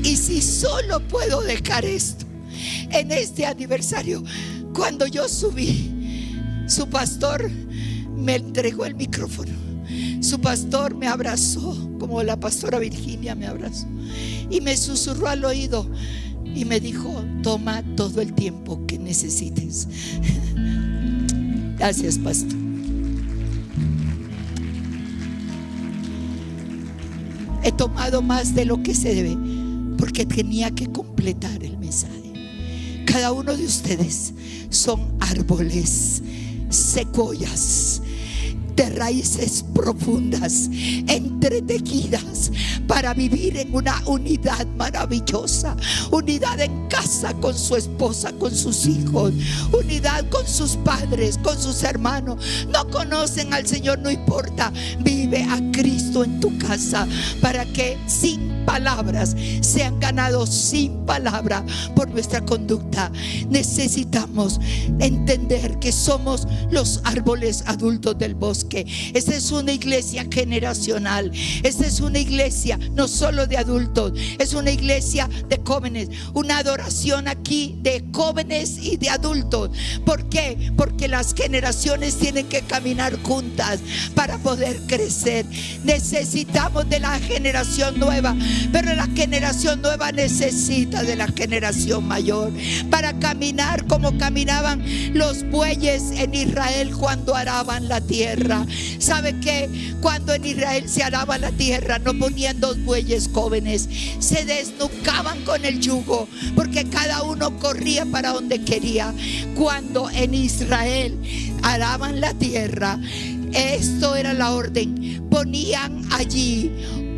Y si solo puedo dejar esto en este aniversario, cuando yo subí, su pastor me entregó el micrófono. Su pastor me abrazó, como la pastora Virginia me abrazó, y me susurró al oído y me dijo, toma todo el tiempo que necesites. Gracias, pastor. he tomado más de lo que se debe, porque tenía que completar el mensaje. Cada uno de ustedes son árboles, secuoyas de raíces profundas, entretejidas para vivir en una unidad maravillosa. Unidad en casa con su esposa, con sus hijos, unidad con sus padres, con sus hermanos. No conocen al Señor, no importa, vive a Cristo en tu casa, para que sin palabras sean ganados sin palabra por nuestra conducta. Necesitamos entender que somos los árboles adultos del bosque. Esta es una iglesia generacional. Esta es una iglesia no solo de adultos, es una iglesia de jóvenes, una adoración aquí de jóvenes y de adultos. ¿Por qué? Porque las generaciones tienen que caminar juntas para poder crecer. Necesitamos de la generación nueva, pero la generación nueva necesita de la generación mayor para caminar como caminaban los bueyes en Israel cuando araban la tierra. ¿Sabe qué? Cuando en Israel se araba la tierra, no ponían dos bueyes jóvenes, se desnucaban con el yugo, porque cada uno corría para donde quería. Cuando en Israel araban la tierra, esto era la orden: ponían allí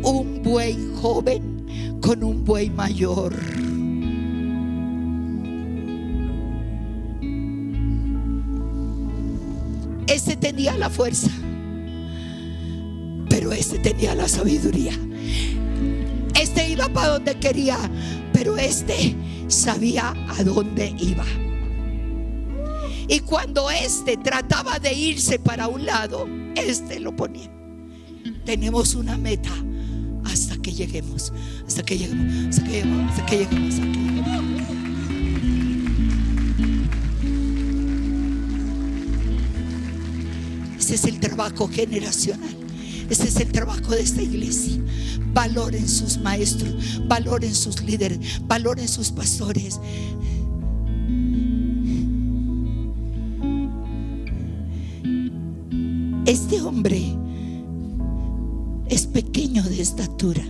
un buey joven con un buey mayor. Este tenía la fuerza, pero este tenía la sabiduría. Este iba para donde quería, pero este sabía a dónde iba. Y cuando este trataba de irse para un lado, este lo ponía. Tenemos una meta hasta que lleguemos, hasta que lleguemos, hasta que lleguemos, hasta que lleguemos aquí. Ese es el trabajo generacional. Ese es el trabajo de esta iglesia. Valoren sus maestros, valoren sus líderes, valoren sus pastores. Este hombre es pequeño de estatura,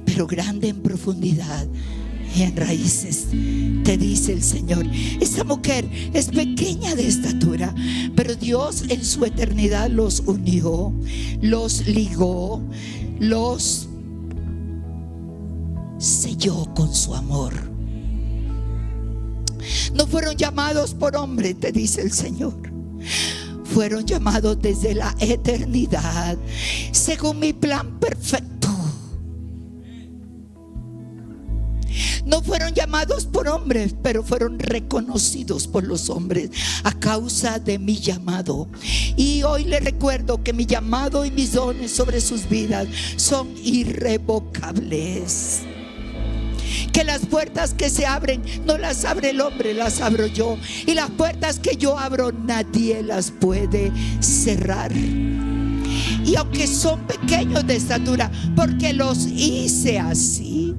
pero grande en profundidad y en raíces, te dice el Señor. Esta mujer es pequeña de estatura, pero Dios en su eternidad los unió, los ligó, los selló con su amor. No fueron llamados por hombre, te dice el Señor. Fueron llamados desde la eternidad, según mi plan perfecto. No fueron llamados por hombres, pero fueron reconocidos por los hombres a causa de mi llamado. Y hoy les recuerdo que mi llamado y mis dones sobre sus vidas son irrevocables. Que las puertas que se abren no las abre el hombre, las abro yo. Y las puertas que yo abro nadie las puede cerrar. Y aunque son pequeños de estatura, porque los hice así,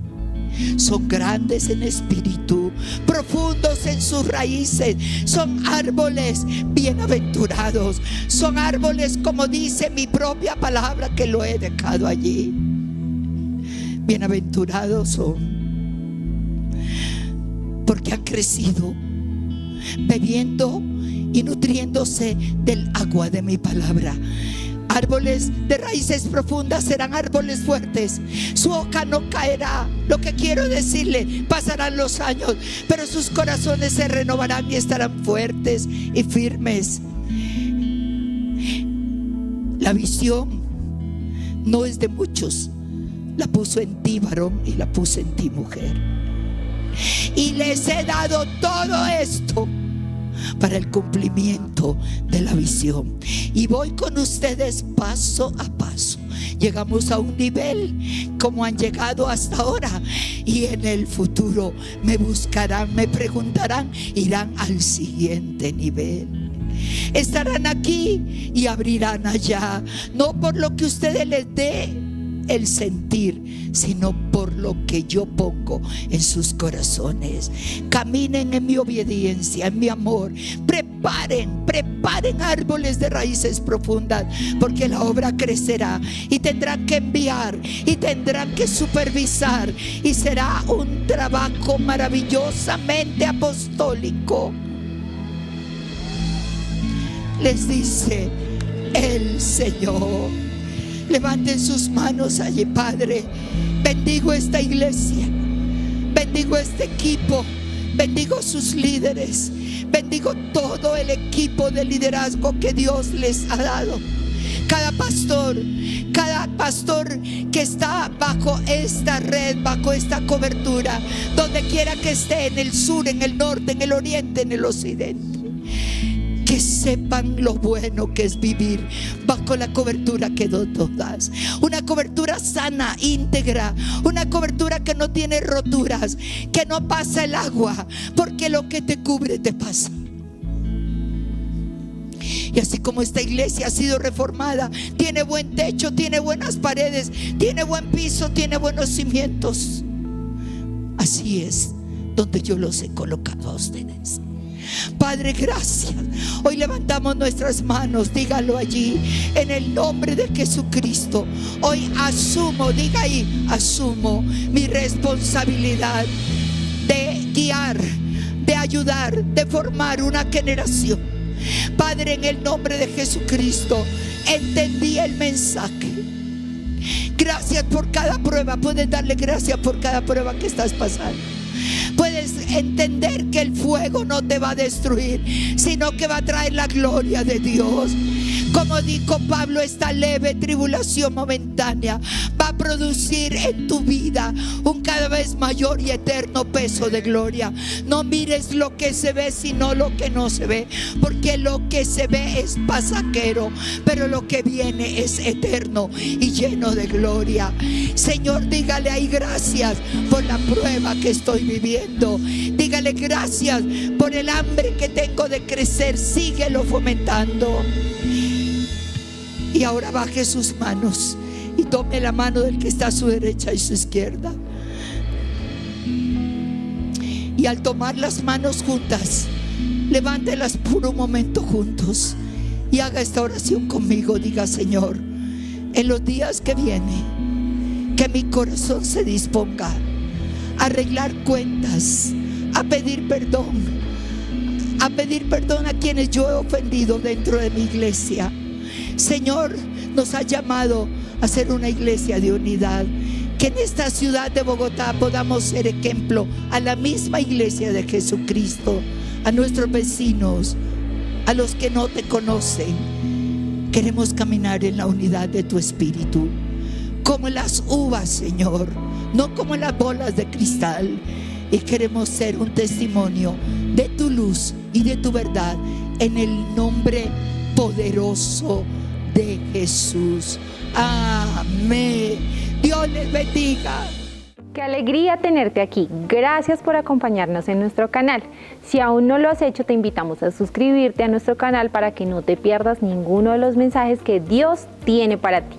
son grandes en espíritu, profundos en sus raíces. Son árboles bienaventurados. Son árboles, como dice mi propia palabra, que lo he dejado allí. Bienaventurados son porque han crecido bebiendo y nutriéndose del agua de mi palabra. Árboles de raíces profundas serán árboles fuertes. Su hoja no caerá. Lo que quiero decirle, pasarán los años, pero sus corazones se renovarán y estarán fuertes y firmes. La visión no es de muchos. La puso en ti, varón, y la puse en ti, mujer. Y les he dado todo esto para el cumplimiento de la visión. Y voy con ustedes paso a paso. Llegamos a un nivel como han llegado hasta ahora, y en el futuro me buscarán, me preguntarán, irán al siguiente nivel. Estarán aquí y abrirán allá, no por lo que ustedes les dé, el sentir, sino por lo que yo pongo en sus corazones. Caminen en mi obediencia, en mi amor. Preparen árboles de raíces profundas, porque la obra crecerá y tendrán que enviar y tendrán que supervisar, y será un trabajo maravillosamente apostólico. Les dice el Señor. Levanten sus manos allí, Padre. Bendigo esta iglesia, bendigo este equipo, bendigo sus líderes, bendigo todo el equipo de liderazgo que Dios les ha dado. Cada pastor que está bajo esta red, bajo esta cobertura, donde quiera que esté, en el sur, en el norte, en el oriente, en el occidente, que sepan lo bueno que es vivir bajo la cobertura que tú das. Una cobertura sana, íntegra, una cobertura que no tiene roturas, que no pasa el agua, porque lo que te cubre te pasa. Y así como esta iglesia ha sido reformada, tiene buen techo, tiene buenas paredes, tiene buen piso, tiene buenos cimientos, así es donde yo los he colocado a ustedes. Padre, gracias. Hoy levantamos nuestras manos, dígalo allí, en el nombre de Jesucristo. Hoy asumo, diga ahí, asumo mi responsabilidad de guiar, de ayudar, de formar una generación. Padre, en el nombre de Jesucristo, entendí el mensaje. Gracias por cada prueba. Puedes darle gracias por cada prueba que estás pasando. Puedes entender que el fuego no te va a destruir, sino que va a traer la gloria de Dios. Como dijo Pablo, esta leve tribulación momentánea va a producir en tu vida un cada vez mayor y eterno peso de gloria. No mires lo que se ve, sino lo que no se ve, porque lo que se ve es pasajero, pero lo que viene es eterno y lleno de gloria. Señor, dígale ahí gracias por la prueba que estoy viviendo. Dígale gracias por el hambre que tengo de crecer. Síguelo fomentando. Y ahora baje sus manos y tome la mano del que está a su derecha y su izquierda. Y al tomar las manos juntas, levántelas por un momento juntos y haga esta oración conmigo. Diga: Señor, en los días que vienen, que mi corazón se disponga a arreglar cuentas, a pedir perdón a quienes yo he ofendido dentro de mi iglesia. Señor, nos ha llamado a ser una iglesia de unidad. Que en esta ciudad de Bogotá podamos ser ejemplo a la misma iglesia de Jesucristo, a nuestros vecinos, a los que no te conocen. Queremos caminar en la unidad de tu espíritu, como las uvas, Señor, no como las bolas de cristal. Y queremos ser un testimonio de tu luz y de tu verdad, en el nombre poderoso de Jesús. Amén. Dios les bendiga. Qué alegría tenerte aquí. Gracias por acompañarnos en nuestro canal. Si aún no lo has hecho, te invitamos a suscribirte a nuestro canal para que no te pierdas ninguno de los mensajes que Dios tiene para ti.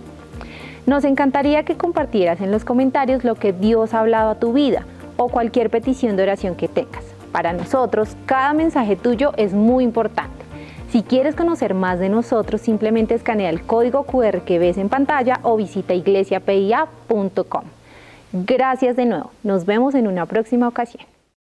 Nos encantaría que compartieras en los comentarios lo que Dios ha hablado a tu vida o cualquier petición de oración que tengas. Para nosotros, cada mensaje tuyo es muy importante. Si quieres conocer más de nosotros, simplemente escanea el código QR que ves en pantalla o visita iglesiapia.com. Gracias de nuevo. Nos vemos en una próxima ocasión.